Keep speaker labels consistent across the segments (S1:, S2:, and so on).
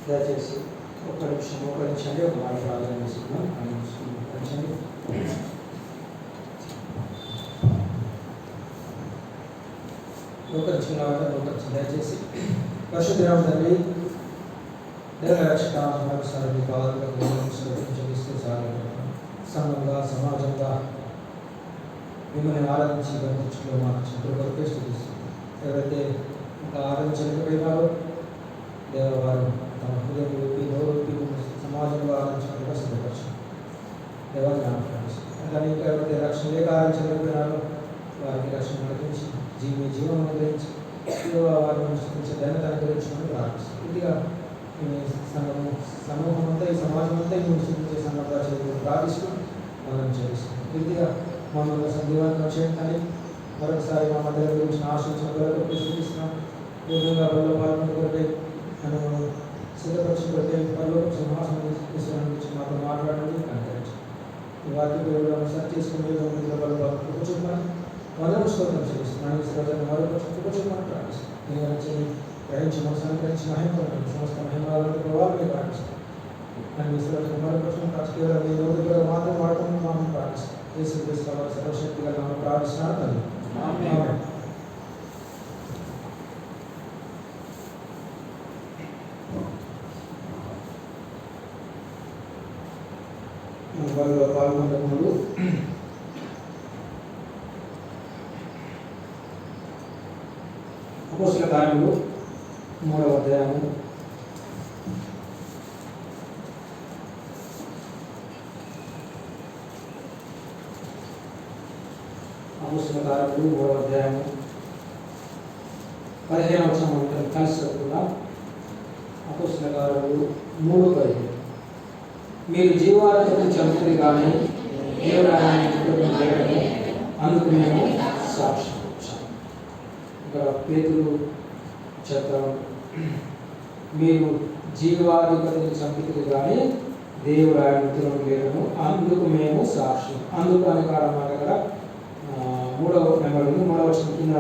S1: దయచేసి ఒక్క నిమిషం మోకరించండి. ఒక మాట ప్రార్థన చేసుకుందాం. మోకరించండి. మోకరించిన దయచేసి పరిశుద్ధ తండ్రి రక్షకాన్ని పాదాలకు సంఘంగా సమాజంగా మిమ్మల్ని ఆరాధించి గమనించుకో మాకు చెంత వరకే స్థుతిస్తుంది. ఎవరైతే ఇంకా ఆరాధించలేకపోయినారో దేవవారు తమ హృదయం రూపి నోరూపి సమాజంలో ఆరాధించినట్టుగా సిద్ధపరచండి. దేవాన్ని ఆరాధిస్తుంది. కానీ ఇంకా ఎవరైతే రక్షణ లేక ఆరాధించలేకపోయినారో వారికి రక్షణ అనుగ్రహించి జీవం అనుగ్రహించి వారిని స్థుతించే ధన్యత అనుగ్రహించమని ప్రార్థిస్తుంది. ఇదిగా సమూహం అంతా ఈ సమాజం అంతా మేము స్థుతించే సంఘంగా చేయడం ప్రార్థిస్తూ మనం చేయిస్తుంది. ఇదిగా మమ్మల్ని సందేహాన్ని చేయండి. మరొకసారి మా మధ్య గురించి ఆశించిన కొరకు స్థుతిస్తున్నాం. ఈ విధంగా బల్లో పాల్గొన్న కొరకై మనం సిద్ధపరిచిన కొరకై పనులు సింహాసనం తీసుకుని మాతో మాట్లాడండి, కనికరించండి. ఈ వాక్యం సరి చేసుకుని చూపమని మొదలు స్తోత్రం చేస్తున్నాను. మరొక ప్రార్థిస్తాను. గ్రహించి మనసు అనుగ్రహించి మహిమపడండి. సమస్త మహిమాలను ప్రభావం మీరు ప్రార్థిస్తాం. కానీ మీ శ్రోతలు మరొక కేవలం మీ నోటి ద్వారా మాత్రం వాడుకుని మనం ప్రార్థిస్తాం. యేసుక్రీస్తు సర్వశక్తిగా మనం ప్రార్థిస్తున్నాను తండ్రి. ఆమేన్. వాళ్ళు పాల్గొనే ముందు అపోస్తల కార్యములు 3వ అధ్యాయము 15వ వచనం కలిసి చదువుకుందాం. అపోస్తల కార్యములు 3:15 మీరు జీవాలను చంపుతుంది కానీ దేవుడు అందుకు మేము సాక్ష్యం. ఇక్కడ పేతురు చెప్తాం, మీరు జీవాధిపతిని చంపుతుంది కానీ దేవుడు ఆయన మృతులను లేడను అందుకు మేము సాక్ష్యం. అందుకు అనే కారణం అక్కడ 3వ నెంబర్ ఉంది. 3వ వచనం కింద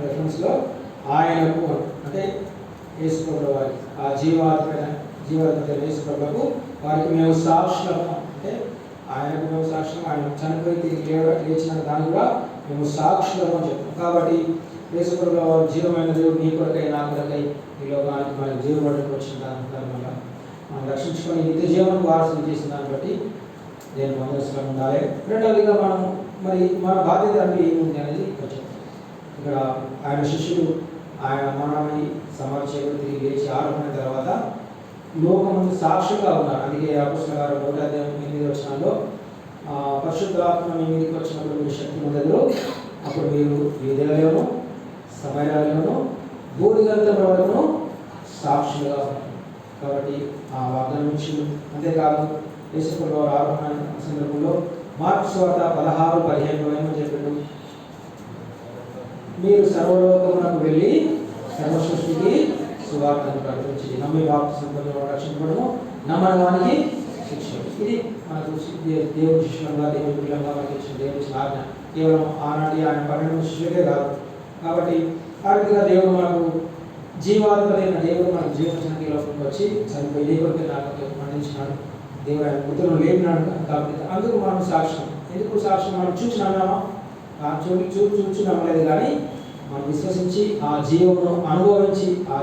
S1: రెఫరెన్స్లో ఆయనకు అంటే యేసుప్రభుల వారికి ఆ జీవాధిపతి యేసుప్రభులకు వారికి మేము సాక్షులం. అంటే ఆయనకు మేము సాక్ష్యం, ఆయన చనిపోయి తిరిగి లేచిన దాన్ని కూడా మేము సాక్షులం అని చెప్తాం. కాబట్టి యేసుప్రభుల వారు జీవమైన దేవుడు నీ కొరకై నా కొరకై ఈ లోకానికి మనకి జీవం పట్టుకు వచ్చిన దాని వల్ల మనం రక్షించుకొని నిత్య జీవనం వారసులు చేసిన దాన్ని బట్టి నేను మందస్సులో ఉండాలి. రెండవదిగా మనం మరి మన బాధ్యత అంటే ఏముంది అనేది ఇక్కడ ఆయన శిష్యుడు ఆయన మరణాన్ని సమాధి చేయబడి తిరిగి లేచి ఆరోపణ తర్వాత లోకముందు సాక్షిగా ఉన్నారు. అందుకే అపోస్తలుల కార్యములు 1వ అధ్యాయం 8వ వచనంలో పరిశుద్ధాత్మ మీ మీదకి వచ్చినప్పుడు మీరు శక్తి పొందెదరు, అప్పుడు మీరు యూదేయలోను సమరయలోను భూదిగంత వరకును సాక్షులుగా ఉన్నారు. కాబట్టి ఆ వాగ్దానం ఇచ్చింది. అంతేకాదు యేసుప్రభుల వారి ఆరోహణ సందర్భంలో మార్కు సువార్త 16:15 ఏమని చెప్పాడు, మీరు సర్వలోకమునకు వెళ్ళి సర్వ సృష్టికి సువార్తను ప్రకటించి నమ్మి బాప్తిసం పొందిన రక్షించబడము, నమ్మని వానికి శిక్ష. ఇది మనకు దేవుడి శిష్యులంగా దేవుడి పిల్లలుగా మనకి ఇచ్చిన దేవుడి ఇచ్చిన ఆజ్ఞ. కేవలం ఆనాటి ఆయన 12 శిష్యులకే కాదు. కాబట్టి ఆ విధంగా దేవుడు మనకు జీవాధిపతి అయిన దేవుడు మనకు జీవించడానికి లోపలికి వచ్చి చనిపోయి లేకపోతే నాకు మరణించినాడు, దేవుడు ఆయన మృతులను లేపినాడు. కాబట్టి అందుకు మనం సాక్ష్యం. ఎందుకు సాక్ష్యం? మనం చూసి నమ్మామా? చూసి నమ్మలేదు కానీ మనం విశ్వసించి ఆ జీవమును అనుభవించి ఆ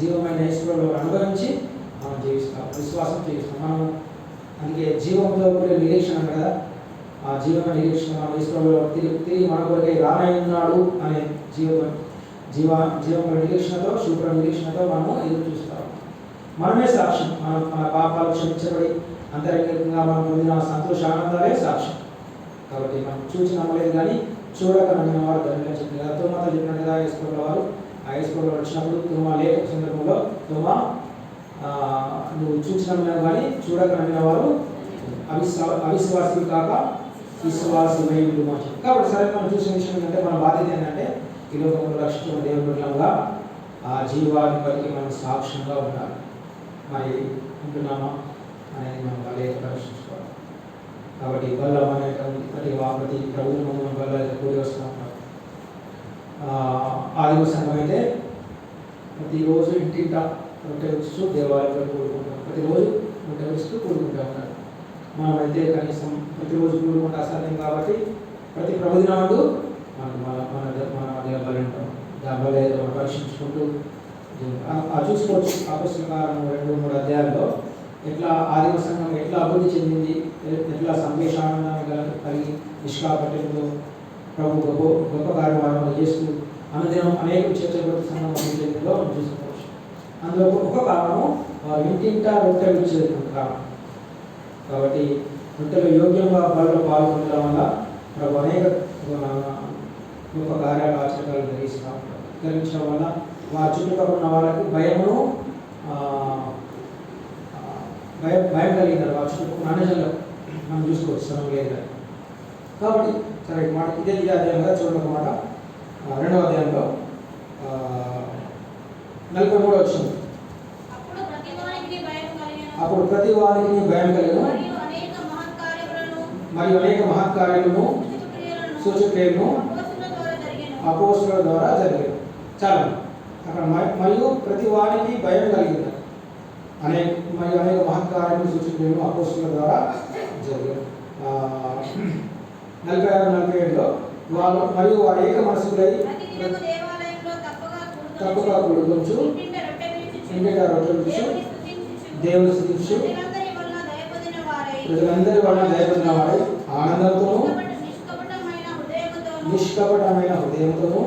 S1: జీవమైన యేసుప్రభువును అనుభవించి మనం జీవిస్తాం, విశ్వాసం జీవిస్తాం. మనం అందుకే జీవంతో కూడిన నిరీక్షణ కదా, ఆ జీవమైన నిరీక్షణ మనం యేసుప్రభువు తిరిగి మన కొరకై రానయ్యున్నాడు అనే జీవమైన నిరీక్షణతో శుభ్ర నిరీక్షణతో మనము ఎదురు చూస్తాం. మనమే సాక్ష్యం. మన పాపాలు క్షమించబడి అంతరంగికంగా మనం పొందిన సంతోష ఆనందాలే సాక్ష్యం. కాబట్టి మనం చూసి నమ్మలేదు కానీ చూడక నమ్మిన వారు ధన్యులని చెప్పింది కదా. తోమాతో చెప్పినట్టుగా యేసుప్రభుల వారు ఆ యేసుప్రభులు వచ్చినప్పుడు తోమా లేక సందర్భంలో తోమా నువ్వు చూసి నమ్మినావు కానీ చూడక నమ్మిన వారు అవిశ్వాసులు కాక విశ్వాసులై ఉండుమా అని చెప్పి. కాబట్టి సరే మనం చూసిన విషయం ఏంటంటే మన బాధ్యత ఏంటంటే ఈ లోకంలో రక్షించిన దేవుని బిడ్డలుగా ఆ జీవాధిపతికి మనం సాక్ష్యంగా ఉండాలి. మరి ఉంటున్నామా అనేది మనం అలాగే పరీక్షించుకోవాలి. కాబట్టి బల్లం అనేటువంటి ప్రతి ప్రభుత్వం మనం బల్ల కూడి వస్తూ ఉంటాం. ఆదిమ సంఘం అయితే ప్రతిరోజు ఇంటింట రొట్టె విరుస్తూ దేవాలయంలో కూడుకుంటాం. ప్రతిరోజు రొట్టె విరుస్తూ కూడుకుంటూ ఉంటారు. మనమైతే కనీసం ప్రతిరోజు కూడుకుంటే అసాధ్యం కాబట్టి ప్రతి ప్రభుదినాడు మన మన మన మన దేవాలయం ఉంటాం. దానివల్ల మనం పరీక్షించుకుంటూ చూసుకోవచ్చు. అపోస్తలుల కార్యములు 2-3 అధ్యాయాల్లో ఎట్లా ఆదిమ సంఘం ఎట్లా అభివృద్ధి చెందింది, ఎట్లా సందేశానందాన్ని కలిగి నిష్కాపట్యంలో ప్రభు గొప్ప గొప్ప కార్యక్రమాలు చేస్తూ అనుదినం అనేక చర్చబడి సంఘం అభివృద్ధి చెందిందో మనం చూసుకోవచ్చు. అందులో ఒక కారణము వారు ఇంటింటా రొట్టెలు ఇచ్చేటువంటి కారణం. కాబట్టి రొట్టెలు యోగ్యంగా బలలో పాల్గొనడం వల్ల ప్రభు అనేక గొప్ప కార్యాలు ఆచరణలు జరిగించడం వల్ల వారి చుట్టుపక్కల ఉన్న వాళ్ళకి భయం కలిగినారు. వారి చుట్టుపక్కల అన్నజనులకు మనం చూసుకోవచ్చు శ్రమ లేదు. కాబట్టి సరే మాట ఇదే అధ్యాయంగా చూడడం మాట 2వ అధ్యాయంలో 43 వచ్చింది. అప్పుడు ప్రతి వారికి భయం కలిగిన మరియు అనేక మహత్కార్యాలను సూచక్రియలను అపోస్తలుల ద్వారా జరిగాయి. చాలా అక్కడ మరియు ప్రతి వారికి భయం కలిగింది. మరియు అనేక మహత్కార్యాలను సూచక్రియలను అపోస్తలుల ద్వారా జరిగాయి. 46-47లో వాళ్ళు మరియు వారు ఏక మనసులై తప్పుగా కూడుకొంచు ఇంటిగా రొట్టె విరుచు దేవుని స్తుతించు ప్రజలందరి వలన దయపొందిన వారై ఆనందంతోనూ నిష్కపటమైన హృదయంతోనూ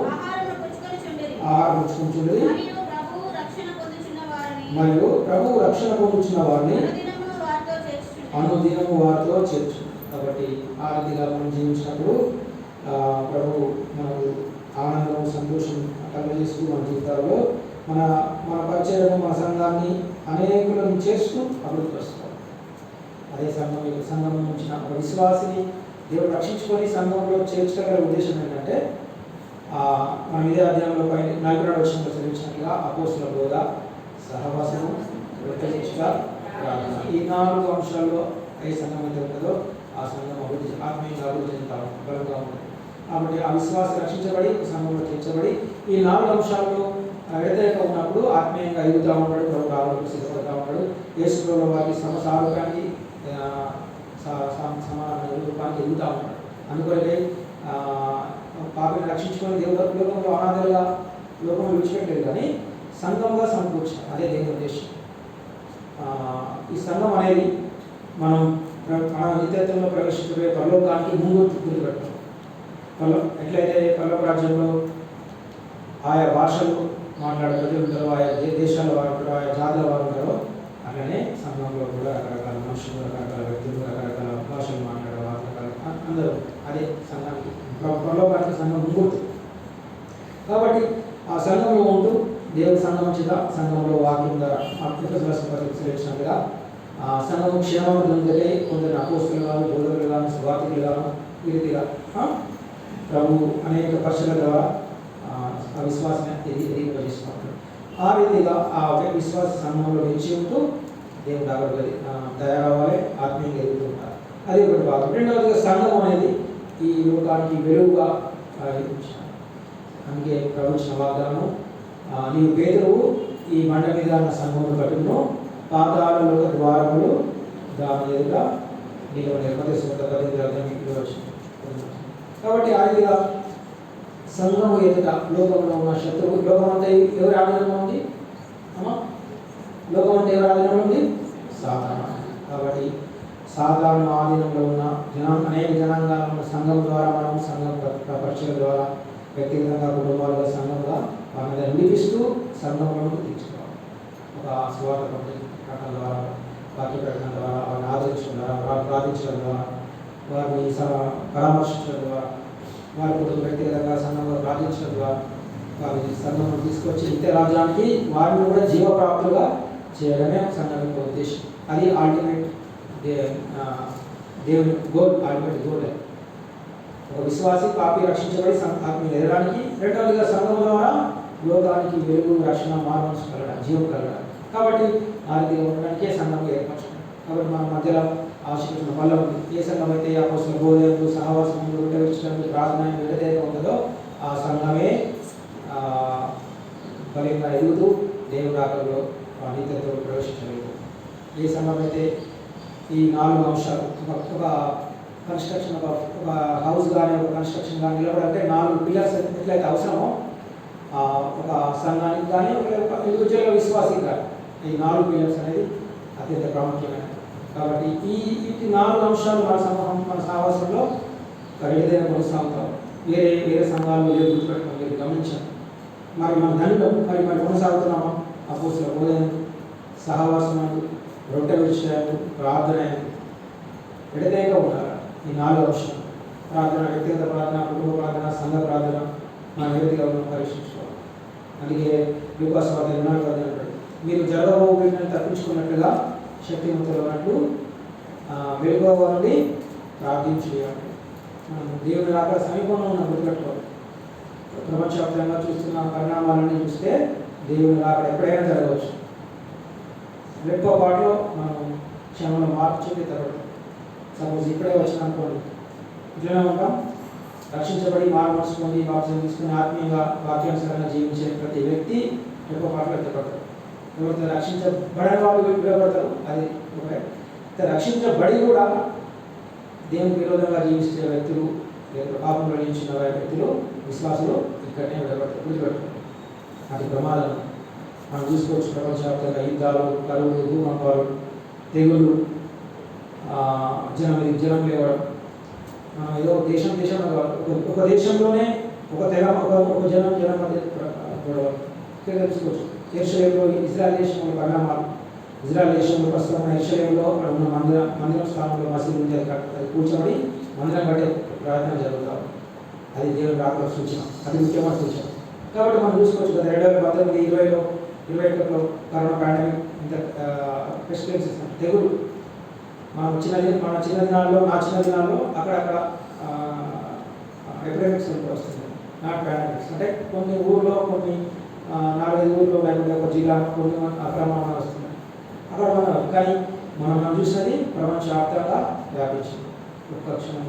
S1: ఆహారం పుచ్చుకొంచుండి మరియు ప్రభువు రక్షణ పొందుచున్న వారిని అనుదినము వారితో చేర్చు. కాబట్టి ఆ రీతిగా మనం జీవించినప్పుడు ప్రభు మనకు ఆనందం సంతోషం కలుగజేస్తూ మన జీవితాల్లో మన మన పరిచయం మన సంఘాన్ని అనేకులను చేస్తూ అభివృద్ధి వస్తాం. అదే సంఘం నుంచి ఒక విశ్వాసిని దేవుడు రక్షించుకొని సంఘంలో చేర్చగల ఉద్దేశం ఏంటంటే మనం ఇదే అధ్యాయంలో 47 వచనంలో చదివించినట్లుగా అపోస్తలుల బోధ, సహవాసము, రొట్టె ప్రార్థన, ఈ 4 అంశాల్లో ఏ సంఘం అయితే ఉంటుందో ఆ సంఘం ఆత్మీయంగా అభివృద్ధి చెందుతాం, బలంగా ఉంటుంది. కాబట్టి ఆ విశ్వాసం రక్షించబడి సంఘంలో చేర్చబడి ఈ 4 అంశాల్లో వ్యతిరేక ఉన్నప్పుడు ఆత్మీయంగా ఎదుగుతూ ఉంటాడు, ప్రభు రావడానికి సిద్ధపడుతూ ఉంటాడు. యేసు ప్రభువు వారికి సారూప్యానికి సమాన రూపానికి ఎదుగుతూ ఉంటాడు. అందుకొరకే పాపిని రక్షించుకొని దేవుడు లోకంలో అనాథలుగా లోకంలో విడిచిపెట్టలేదు, కానీ సంఘంగా సమకూర్చారు. అదే దేవుని ఉద్దేశం. ఈ సంఘం అనేది మనం మన నిత్యత్వంలో ప్రవేశించబోయే పరలోకానికి ముందు గుర్తుపెట్టాం. ఎట్లయితే పరలోక రాజ్యంలో ఆయా భాషలు మాట్లాడే ప్రజలు ఉంటారో, ఆయా దేశాల వారు ఉంటారో, ఆయా జాతుల వారు ఉంటారో, అలానే సంఘంలో కూడా రకరకాల మనుషులు, రకరకాల వ్యక్తులు, రకరకాల భాషలు మాట్లాడే వారు అందరూ అదే సంఘానికి పరలోకానికి సంఘం ముందు. కాబట్టి ఆ సంఘంలో ఉంటూ దేవుడి సంఘం చేత సంఘంలో వాక్యం ద్వారా సెలవించినట్టుగా సంఘం క్షేమాభివృద్ధి కొందరు అపోస్తలులు గాను, బోధకులు గాను, సువార్తికులు గాను, ఈ రీతిగా ప్రభు అనేక పరిచయాల ద్వారా ఆ విశ్వాసాన్ని ఎదిగింపజేస్తున్నారు. ఆ రీతిగా ఆ విశ్వాస సంఘంలో నిలిచి ఉంటూ దేవుడు అక్కడ తయారవ్వాలి, ఆత్మీయంగా ఎదుగుతూ ఉంటారు. అది ఒకటి భాగం. రెండవదిగా సంఘం అనేది ఈ లోకానికి వెలుగుగా అందుకే ప్రభు ఇచ్చిన వాగ్దానం, నీవు పేతురువు, ఈ బండ మీద ఉన్న సంఘమును కట్టును, పాతాళ లోక ద్వారములు దాని ఎదుట నీకు వచ్చింది. కాబట్టి ఆ రీతిగా సంఘము ఎదుట లోకంలో ఉన్న శత్రువు, లోకం అంతా ఎవరి ఆధీనంలో ఉంది? లోకం అంతా ఎవరి ఆధీనంలో ఉంది? సాతాను. కాబట్టి సాతాను ఆధీనంలో ఉన్న అనేక జనాంగాలు ఉన్న సంఘం ద్వారా మనం సంఘం పరిచయం ద్వారా వ్యక్తిగతంగా కుటుంబాలుగా సంఘంగా వారిని వినిపిస్తూ సంఘంలో తీర్చుకోవాలి. ఒక స్వార్థ ప్రకటన ద్వారా, వాక్య ప్రకటన ద్వారా, వారిని ఆదరించడం ద్వారా, వారిని ప్రార్థించడం ద్వారా, వారిని పరామర్శించడం ద్వారా, వారి కుటుంబ వ్యక్తిగతంగా సంఘంలో ప్రార్థించడం ద్వారా వారిని సంఘంలో తీసుకొచ్చి నిత్య రాజ్యానికి వారిని కూడా జీవప్రాప్తులుగా చేయడమే సంఘం యొక్క ఉద్దేశం. అది అల్టిమేట్ దేవుని గోల్, అల్టిమేట్ గోల్. ఒక విశ్వాసి పాపి రక్షించబడి ఆత్మీయ ఎదగడానికి, రెండవదిగా సంఘం ద్వారా లోకానికి వెలుగు, రక్షణ, మార్గం కలగడం, జీవం కలగడం. కాబట్టి ఆ రీతిగా ఉండడానికే సంఘం ఏర్పరచుకుంటాం. కాబట్టి మన మధ్యలో ఆశించిన వల్ల ఉంది. ఏ సంఘం అయితే అపోస్తలుల బోధనలు, సహవాసములు, రొట్టె విరుచడం, ప్రార్థన విడతేక ఉంటుందో ఆ సంఘమే బలంగా ఎదుగుతూ దేవుడి ఆకలిలో నీతితో ప్రవేశించలేదు. ఏ సంఘం అయితే ఈ 4 అంశాలు ఒక కన్స్ట్రక్షన్ ఒక హౌస్ కానీ ఒక కన్స్ట్రక్షన్ కానీ నిలబడాలంటే 4 పిల్లర్స్ ఎట్లయితే అవసరమో ఒక సంఘానికి కానీ ఒక ఇండివిజువల్ విశ్వాసికి కానీ ఈ 4 పిల్లర్స్ అనేది అత్యంత ప్రాముఖ్యమైనది. కాబట్టి ఈ 4 అంశాలు మన సమూహం మన సహవాసంలో ఖరీదైన కొనసాగుతాం. వేరే సంఘాలు వేరే గుర్తుపెట్టుకోవడం మీరు గమనించాలి. మరి మన ధనులు మరి కొనసాగుతున్నామా? అపోస్తలుల బోధన, సహవాసములు, రొట్టె విషయాలు, ప్రార్థన ఎడతెగక ఉండాలి. ఈ 4 అంశాలు ప్రార్థన, వ్యక్తిగత ప్రార్థన, కుటుంబ ప్రార్థన, సంఘ ప్రార్థన మన వ్యక్తిగా పరీక్షించుకోవాలి. అందుకే లూకా సువార్త 24 మీరు జరగబోవు వీటిని తప్పించుకున్నట్లుగా శక్తివంతులు ఉన్నట్లు వెలుగవాలని ప్రార్థించేయాలి. మనం దేవుని రాక సమీపంలో ఉన్న గుర్తుపెట్టుకోవాలి. ప్రపంచవ్యాప్తంగా చూస్తున్న పరిణామాలన్నీ చూస్తే దేవుని రాక ఎప్పుడైనా జరగవచ్చు. రెప్పపాటులో మనం క్షణంలో మార్పు చెంది తరగడం. సపోజ్ ఇప్పుడే వచ్చిన అనుకోండి, ఇట్లనే ఉంటాం. రక్షించబడి మనసు పొంది బాప్తిసం తీసుకుని ఆత్మీయంగా వాక్యానుసారంగా జీవించే ప్రతి వ్యక్తి రెప్పపాటులో ఎత్తపడతారు. ఎవరైతే రక్షించబడిన వాళ్ళు విడబడతారు, అది ఒకటే. రక్షించబడి కూడా దేవునికి విరోధంగా జీవించే వ్యక్తులు, లేదా పాపంలో జీవించిన వ్యక్తులు, విశ్వాసులు ఇక్కడనే విడబడతారు. అది ప్రమాదం. మనం చూసుకోవచ్చు. ప్రపంచవ్యాప్తంగా యుద్ధాలు, కరువులు, భూకంపాలు, తెగులు, జనం లేవడం. ఏదో దేశం ఒక దేశంలోనే ఒక తెగ ఒక జనం మధ్య తెలుసుకోవచ్చు. యెరూషలేములో ఇజ్రాయెల్ దేశంలో పరిణామాలు. ఇజ్రాయెల్ దేశంలో ప్రస్తుతం యెరూషలేములో అక్కడ ఉన్న మందిరం స్థానంలో మసీదు ఉంది. అది కూర్చొని మందిరం కట్టే ప్రయత్నం జరుగుతాం. అది దేవుని రాక సూచన, అది ముఖ్యమైన సూచన. కాబట్టి మనం చూసుకోవచ్చు కదా 2019, 2021లో కరోనా పాండమిక్ ఇంత పెస్టిలెన్సెస్ తెగులు మన చిన్న దినాల్లో నా చిన్న దినాల్లో అక్కడక్కడ ఎపిడెమిక్స్ వస్తుంది. నాట్ పాండమిక్స్ అంటే కొన్ని ఊర్లో కొన్ని 4-5 ఊర్లో లేకపోతే ఒక జిల్లా కొన్ని అక్రమంగా వస్తున్నాయి. అక్కడ కానీ మనం చూసినది ప్రపంచవ్యాప్తంగా వ్యాపించింది ఒక్క క్షణం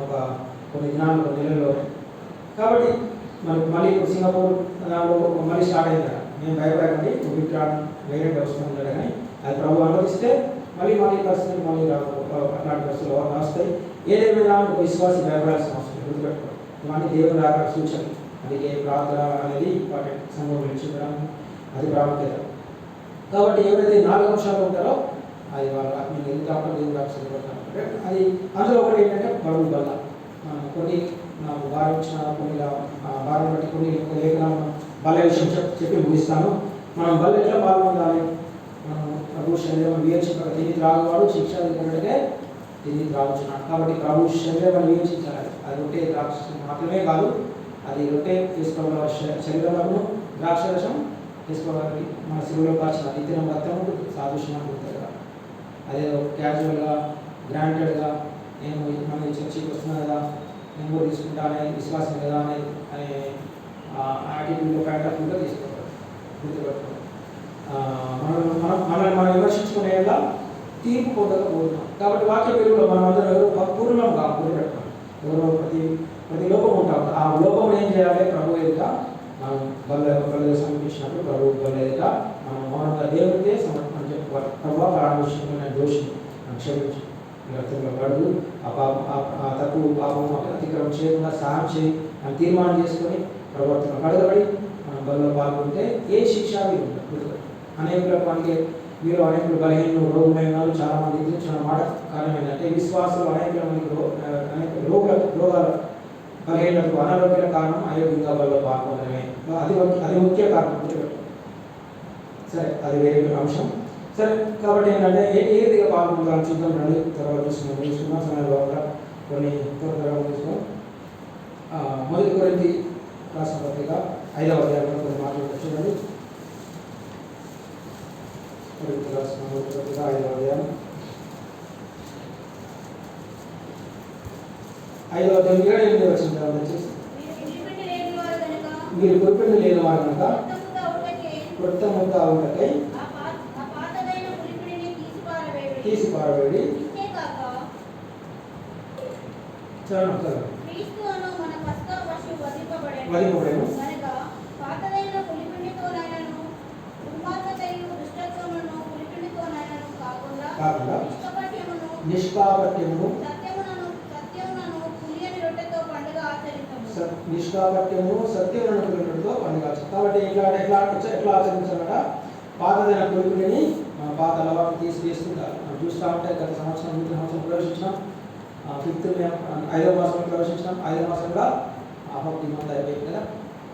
S1: కొన్ని దినాలు కొన్ని నెలల్లోనే. కాబట్టి మళ్ళీ ఇప్పుడు సింగపూర్ దానిలో మళ్ళీ స్టార్ట్ అయింది కదా. మేము భయపడకండి, ఒమిక్రాన్ వేరియంట్ వస్తుంది కానీ అది ప్రభు అనుమతిస్తే మళ్ళీ పరిస్థితులు మళ్ళీ అట్లాంటి పరిస్థితులు వస్తాయి. ఏదేమైనా ఒక విశ్వాసి భయపడాల్సిన అవసరం గుర్తుపెట్టుకోవాలి. ఇవన్నీ దేవుని రాక సూచనలు. అందుకే ప్రార్థన అనేది ఇంపార్టెంట్. సంఘం నిలిచిపోవడం అది ప్రాముఖ్యత. కాబట్టి ఎవరైతే 4 అంశాలు ఉంటారో అది వాళ్ళ ఆత్మీయ ఎదుగుతామో దేవుని రాక సిద్ధపడతాం. అది అందులో ఒకటి ఏంటంటే ప్రభు బల్ల. కొన్ని నాకు భారం ఇచ్చిన కొన్ని భారం బట్టి కొన్ని లేఖనాలు బల్ల విషయం చెప్పి ముగిస్తాను. మనం బల్ల ఎట్లా పాల్గొనాలి? మనం ప్రభు శరీరం వివేచింపక తిని త్రాగువాడు శిక్షాధికారుడికే తిని త్రాగుచున్నాడు. కాబట్టి ప్రభు శరీరం వివేచించాలి. అది రొట్టె ద్రాక్ష మాత్రమే కాదు, అది రొట్టె తీసుకోవాలి శరీరంలో ద్రాక్షరసం తీసుకోవాలి. మన శివులో కాల్చిన నిత్యం రక్తం సాదృశ్యంగా ఉంటుంది కదా. అదేదో క్యాజువల్గా గ్రాంటెడ్గా నేను మన చర్చికి వస్తున్నా కదా, నేను కూడా తీసుకుంటా అనే విశ్వాసం కదా అనే యాటిట్యూడ్లో పాయింట్ ఆఫ్ వ్యూగా తీసుకోవాలి. గుర్తుపెట్టుకోవాలి. మనం విమర్శించుకునేలా తీర్పు పొందకపోతున్నాం. కాబట్టి వాక్య పేరులో మనం అందరం ఎవరు పూర్ణంగా గుర్తుపెట్టుకోవాలి. ఎవరో ప్రతి లోపం ఉంటాం. ఆ లోపం ఏం చేయాలి? ప్రభు ఎదుట మనం బల్ల సమర్పించినప్పుడు ప్రభు బల్ల ఎదుట మనం మౌనంగా దేవుడికే సమర్పణ చెప్పుకోవాలి. ప్రభు ప్రారంభించిన నేను దోషిని నన్ను క్షమించు, గతంలో పడు, ఆ తప్పు పాపం అతిక్రమం చేయకుండా సహాయం చేయి అని తీర్మానం చేసుకొని ప్రవర్తన కడగబడి మనం బల్లో పాల్గొంటే ఏ శిక్ష ఉండదు. అనేకులకు మనకి మీరు అనేకులు బలహీనలు రోగులైన వాళ్ళు చాలామంది ఎదుర్కొన్న మాట కారణం ఏంటంటే విశ్వాసులు అనేక రోగాలు బలహీనతకు అనారోగ్యాల కారణం అయోగ్యంగా బల్లో పాల్గొనడమే. అది ముఖ్య కారణం గుర్తుపెట్టు. సరే, అది వేరే అంశం. సరే, కాబట్టి ఏంటంటే ఏ రీతిగా పాల్గొంటారని చూద్దాం. రండి, తర్వాత చూసుకున్నాం సమయంలో కొన్ని త్వరగా చూసుకున్నాం. మొదటి కొరింథీ రాసిన పత్రిక 5వ అధ్యాయంలో కొన్ని మాటలు చూడండి. కొరింథీ రాసిన మొదటి పత్రిక 5వ అధ్యాయం 7-8 వచ్చిన వచ్చేసి మీరు గుర్తుపెట్టి లేని వారు కనుక కొత్త ముద్ద అవుటకై తీసి పారవేడి వధింపబడేను. కాకుండా నిష్కాపట్యమును సత్యమును పులియనితో పండుగ. కాబట్టి ఎట్లా ఆచరించాలట? పాతదైన పులిపిని పాత అలవాటు తీసివేస్తుంటారు. మనం చూస్తూ ఉంటే గత సంవత్సరం 5వ సంవత్సరం ప్రవేశించినాం, 5వ మాసంలో ప్రవేశించినాం. 5వ మాసం కూడా ఈ మంత్ అయిపోయింది కదా.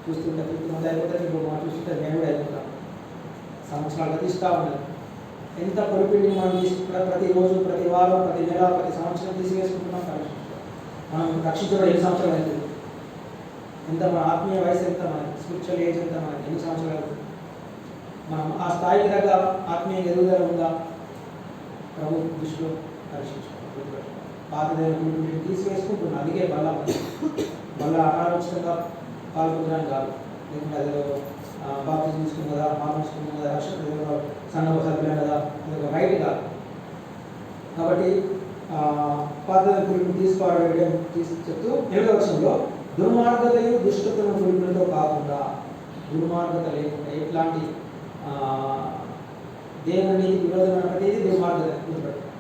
S1: చూస్తుంటే 5th మంత్ అయిపోతుంది. ఇప్పుడు మనం చూస్తుంటే మేము కూడా అయిపోతాం. సంవత్సరాలు గతిస్తూ ఉన్నది. ఎంత పొలిపిండిని మనం తీసుకుంటాం? ప్రతిరోజు, ప్రతి వారం, ప్రతి నెల, ప్రతి సంవత్సరం తీసివేసుకుంటున్నాం. మనం రక్షించబడి ఎన్ని సంవత్సరాలు అవుతుంది? ఎంత మన ఆత్మీయ వయసు ఎంత? మన స్పిరిచువల్ ఏజ్ ఎంత? మనకి ఎన్ని సంవత్సరాలు? మనం ఆ స్థాయికి దగ్గర ఆత్మీయ ఎదుగుదల ఉందా? ప్రభు దృష్టిలో పరీక్షించుకోవాలి. పాతదైన పులిపిండిని తీసివేసుకుంటున్నాం. అందుకే మళ్ళా అనాలోచితంగా పాల్గొనడానికి కాదు. లేకుంటే అదే బాప్తిజం తీసుకున్నాం కదా, తీసుకున్నాం కదా, సంఘ సభ్యులం కదా, అది రైట్ కాదు. కాబట్టి పాతదైన పులిపిండిని తీసుకోవడం చెప్తూ 7వ వచనంలో దుర్మార్గతయు దుష్టతను పులిపిండితో కాకుండా, దుర్మార్గత లేకుండా ఎట్లాంటి దేవుని నీతికి విరోధమైన ప్రతిదీ దుర్మార్గత గుర్తుపెట్టాలి.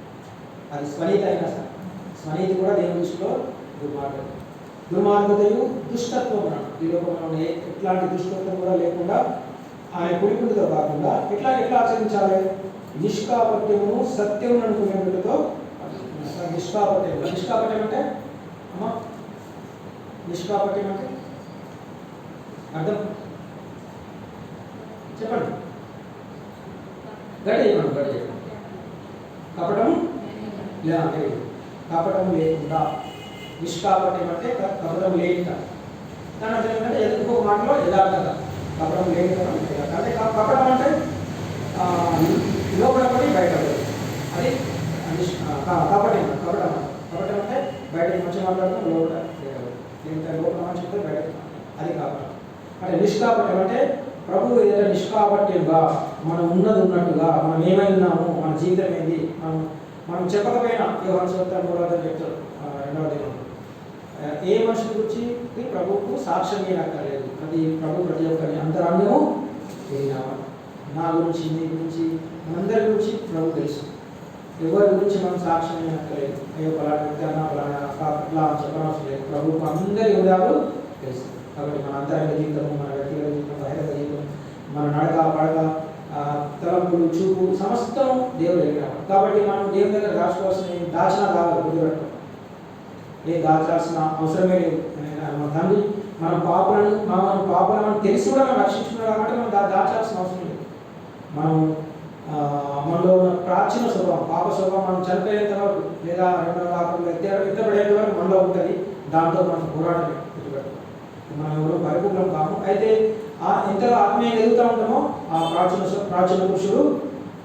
S1: అది స్వనీతి అయినా సరే, స్వనీతి కూడా దేవుని దృష్టిలో దుర్మార్గతయు దుష్టత్వం. ఈ లోకంలో ఎట్లాంటి దుష్టత్వం కూడా లేకుండా ఆయన పులిపిండితో కాకుండా ఎట్లా ఆచరించాలి? నిష్కాపట్యము సత్యములను పులిపిండితో. నిష్కాపట్యం అంటే అమ్మా, నిష్కాపట్యం అంటే అర్థం చెప్పండి. గడి కపటం లేకుండా. నిష్కాపట్యం అంటే కపటం లేకుండా. దాని అర్థం ఏంటంటే ఇంకొక మాటలో యథార్థత. కపటం లేకుండా అంటే కపటం అంటే లోపల పడి బయట పడి, అది కపటం. కపటం అంటే బయట మంచిగా మాట్లాడతాం, లోపల లేకపోతే లోపల మంచి చెప్తే బయట, అది కపటం. అంటే నిష్కాపట్యం అంటే ప్రభు ఏదైనా నిష్కాపట్యంగా మనం ఉన్నట్టుగా మనం ఏమైనాము, మన జీవితం ఏంది, మనం చెప్పకపోయినా యోహాను సువార్త 3వ చెప్తాడు 2వ దినం ఏ మనుషుల గురించి ప్రభువుకు సాక్ష్యం ఏనక్కర్లేదు. ప్రతి ఒక్కరి అంతరంగము నా గురించి, నీ గురించి, మనందరి గురించి ప్రభు తెలుసు. ఎవరి గురించి మనం సాక్ష్యం ఏనక్కర్లేదు. అయ్యో పలానా వ్యక్తి అట్లా చెప్పనవసరం లేదు. ప్రభువుకు అందరి వివరాలు తెలుసు. కాబట్టి మన అంతరంగ జీవితము, మన వ్యక్తిగత జీవితం, బహిరంగ జీవితం, మన నడక పడక, తలంపులు, చూపు సమస్తం దేవుడు ఎరిగినాడు. కాబట్టి మనం దేవుని దగ్గర దాచుకోవాల్సిన దాచిన కావాలి. గుర్తుపెట్టుకోవాలి, ఏం దాచాల్సిన అవసరమే లేదు. మన తండ్రి మన పాపలను తెలిసి కూడా మనం రక్షించుకున్నాడు కాబట్టి మనం దాచాల్సిన అవసరం లేదు. మనలో ఉన్న ప్రాచీన స్వభావం, పాప స్వభావం మనం చనిపోయేంత వరకు లేదా 2వ ఆత్మలో ఎత్తబడేంత వరకు మనలో ఉంటుంది. దాంతో మనం పోరాడమే. మనం ఎవరో పరిపూర్ణం కాము. అయితే ఎంతగా ఆత్మీయంగా ఎదుగుతూ ఉంటామో ఆ ప్రాచీన పురుషుడు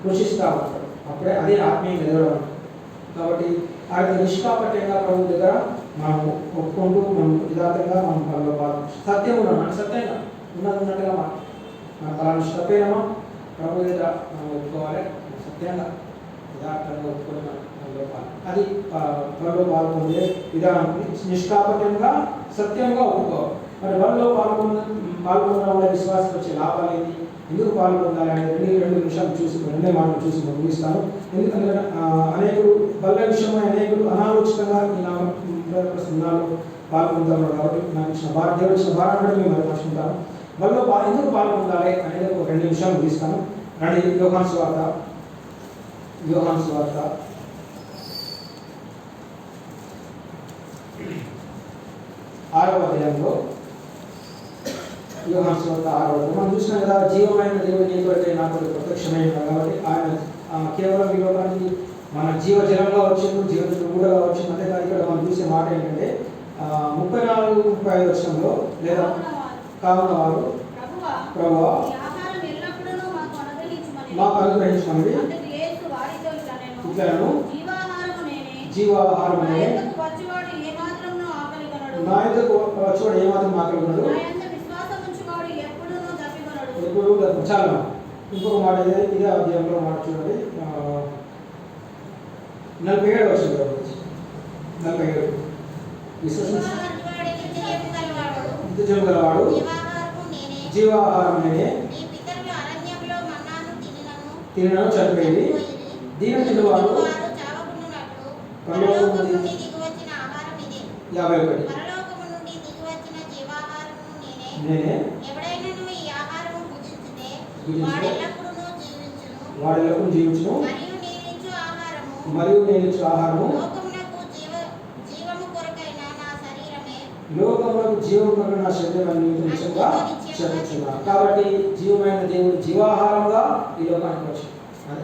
S1: కృషిస్తూ ఉంటాడు. అప్పుడే అదే ఆత్మీయంగా ఎదగడం. కాబట్టి ఆయన నిష్కాపట్యంగా ప్రభు దగ్గర మనం ఒప్పుకుంటూ మనం యథార్థంగా మనం పనులు సత్యం ఉన్నాం అంటే సత్యంగా ఉన్నట్టుగా మన పలానా తప్పేనమా ప్రభు దగ్గర మనం ఒప్పుకోవాలి. సత్యంగా యథార్థంగా ఒప్పుకొని మనలో అది పనులు పాల్గొనే విధానం. నిష్కాపట్యంగా సత్యంగా ఒప్పుకోవాలి. మరి వాళ్ళలో పాల్గొనడం వల్ల విశ్వాసం వచ్చే లాభాలు ఏంటి, ఎందుకు పాల్గొనాలి అనేది 2 నిమిషాలు చూసి 2 మాటలు చూసి ముగిస్తాను. ఎందుకంటే అనేకులు బల్ల విషయమై అనేకులు అనాలోచితంగా ఈ నాలో పాల్గొంటారు. కాబట్టి నాకు ఇచ్చిన దేవుడు ఇచ్చిన భారం కూడా మేము మరిపరుచుకుంటాను. బల్లో ఎందుకు పాల్గొనాలి అనేది ఒక 2 నిమిషాలు ముగిస్తాను. రండి, యోహాను సువార్త 6వ అధ్యాయంలో యోహాను సువార్త 6వ అధ్యాయం మనం చూసినాం కదా. జీవమైన దేవుడు నీ కొరకే నా కొరకు ప్రత్యక్షమైన కాబట్టి ఆయన కేవలం ఈ లోకానికి మన జీవజలంగా వచ్చింది, జీవజలం కూడా వచ్చింది. అంతేకాదు ఇక్కడ మనం చూసే మాట ఏంటంటే 34-35 వచనంలో లేదా కావున వారు ప్రభువా మాకు అనుగ్రహించమని ఇట్లను జీవాహారం నా ఎదుకు వచ్చేవాడు ఏమాత్రం ఆకలిగొనడు, ఎప్పుడు చాలా. ఇంకొక మాట ఇదే అధ్యాయంలో మాట చూడండి, 47 వచనం 47 నిత్యజీవం గలవాడు జీవాహారం నేనే, తినను చనిపోయింది. దీని తినవారు పరలోకము నుండి 51 నేనే వాడెల్లప్పుడూ జీవించును మరియు నేను ఇచ్చు ఆహారము లోకములకు జీవము కొరకు నా శరీరాన్ని నిత్యంగా చెప్పుచున్నాను. కాబట్టి జీవమైన దేవుడు జీవాహారంగా ఈ లోకానికి వచ్చాడు.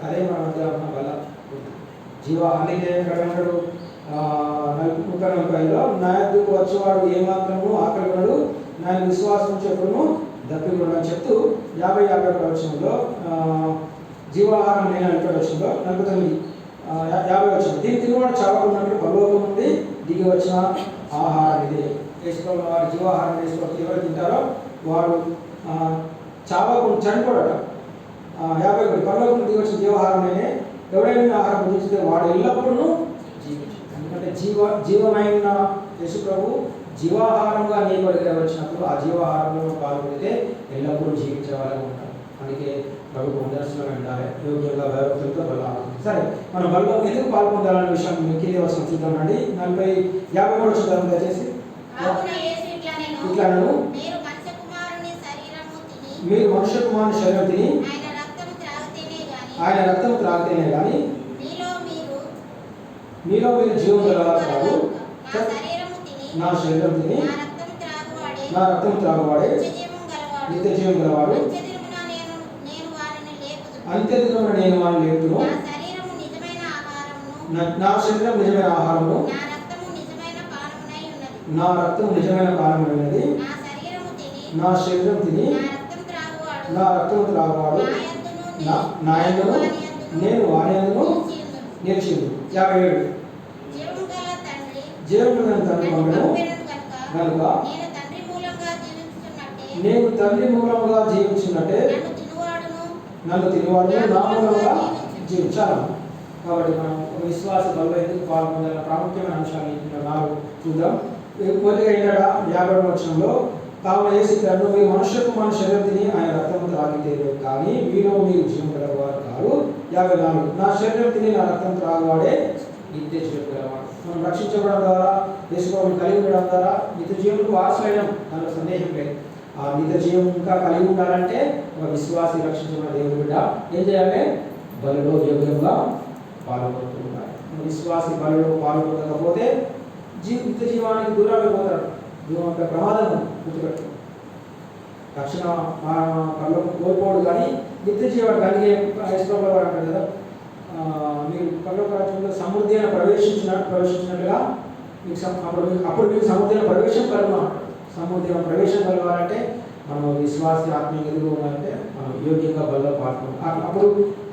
S1: అదే మన మధ్య వల్ల జీవాహానికి ఏమంటాడు 40:35లో నా యొద్దకు వచ్చేవాడు ఏమాత్రము ఆకలిగొనడు, నా విశ్వాసం చెప్పును దప్పికొనడు అని చెప్తూ 50-51 వచనంలో జీవాహారం నేను అంటాడు వచనంలో 49-50 వచనం దీని తిరుగుబాటు చావకున్నట్లు పరలోకం నుండి దిగి వచ్చిన ఆహారం ఇదే. వేసుకోవాలి వారు జీవాహారం వేసుకోవాలి. ఎవరు తింటారో వాడు చావకుండా చనిపోడట. 51 పరలోకం నుండి దిగి వచ్చిన జీవాహారం నేనే, ఎవడైనా ఆహారం భుజిస్తే వాడు ఎల్లప్పుడూ జీవించు. ఎందుకంటే జీవమైన యేసు ప్రభు జీవాహారంగా నియబడిగా వచ్చినప్పుడు ఆ జీవాహారంలో పాల్గొడితే ఎల్లప్పుడూ జీవించే వాళ్ళగా ఉంటారు. అందుకే ప్రభు దర్శనం ఉండాలి, యోగ్యంగా భయభక్తులతో బల. సరే, మనం బలలో ఎందుకు పాల్గొందాలనే విషయం కింది వస్తుంది చూద్దామండి. 50 చూద్దాం దయచేసి. ఇట్లా మీరు మనుష్య కుమారుని శరీరం తిని ఆయన రక్తం త్రాగితేనే కానీ మీలో మీరు జీవం గలవారు కాదు. నా శరీరం తిని నా రక్తం త్రాగువాడే నిత్య జీవం గలవాడు. అంత్యదినమున నేను వారిని లేపుదును. నా శరీరం నిజమైన ఆహారము, నా రక్తం నిజమైన పానమైనది. నా శరీరం తిని నా రక్తం త్రాగువాడు నా యందును నేను వాని యందును నిలిచింది. 57 జీవము గల తండ్రి పంపెను కనుక నేను తండ్రి మూలముగా జీవించినట్టే నన్ను తినేవాడు నా మూలంగా జీవించాలి. కాబట్టి మనం విశ్వాస బలంలో ఎందుకు పాల్గొనాలన్న ప్రాముఖ్యమైన అంశాన్ని 4 చూద్దాం. మొదటిగా ఏంటంటే 50 వచనంలో తాము వేసి మీరు మనుష్యకు మన శరీరం తిని ఆయన రక్తం త్రాగితే కానీ మీలో మీరు జీవం గలవారు కాదు. 54 నా శరీరం తిని నా రక్తం త్రాగువాడే నిత్య జీవం గలవాడు. మనం రక్షించబడడం ద్వారా యేసుప్రభువుని కలిగి ఉండడం ద్వారా నిత్య జీవులకు వారసులైన దానిలో సందేహం లేదు. ఆ నిత్య జీవం ఇంకా కలిగి ఉండాలంటే ఒక విశ్వాసి రక్షించబడిన దేవుడి బిడ్డ ఏం చేయాలి? బలిలో యోగ్యంగా పాల్గొంటూ ఉండాలి. విశ్వాసి బలిలో పాల్గొనకపోతే నిత్య జీవానికి దూరం అయిపోతాడు. జీవం ప్రమాదం గుర్తుపెట్టు. రక్షణ పరలోకం కోల్పోడు కానీ నిత్య జీవాన్ని కలిగే యేసుప్రభువు అంటారు కదా, మీరు పరలోక రాజ్యంలో సమృద్ధి అయిన ప్రవేశించినట్లుగా మీకు అప్పుడు మీకు సమృద్ధి అయిన ప్రవేశం కలుగుతాం. సమృద్ధి అయిన ప్రవేశం కలగాలంటే మనం విశ్వాస ఆత్మీయ ఎదుగు ఉండాలంటే మనం యోగ్యంగా బలిలో పాల్గొంటాం. అప్పుడు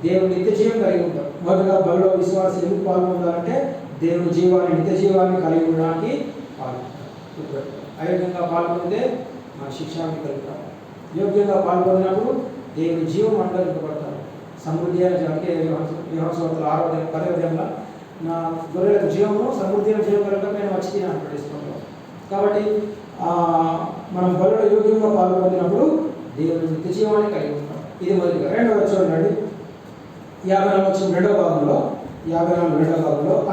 S1: దేవుడు నిత్య జీవం కలిగి ఉంటాం. మొదటిగా బలిలో విశ్వాసం ఎందుకు పాల్గొనాలంటే దేవుని జీవాన్ని నిత్య జీవాన్ని కలిగి ఉండడానికి పాల్గొంటాం. అయోగ్యంగా పాల్గొంటే మన శిక్షాన్ని కలుగుతాం. యోగ్యంగా పాల్గొన్నప్పుడు దేవుని జీవం అనుగ్రహింపబడతాం. సమృద్ధి అయిన అంటే యోహాను 6:10 నా గొర్రెలకు జీవము సమృద్ధి అయిన జీవం కలగక నేను వచ్చి తినాను ప్రవేశిస్తున్నాను. కాబట్టి మనం బలిలో యోగ్యంగా పాల్గొన్నప్పుడు దేవుని నిత్య జీవాన్ని కలిగి ఉంటాం. ఇది మొదటిగా. రెండవ చూడండి 54 వచ్చిన రెండవ భాగంలో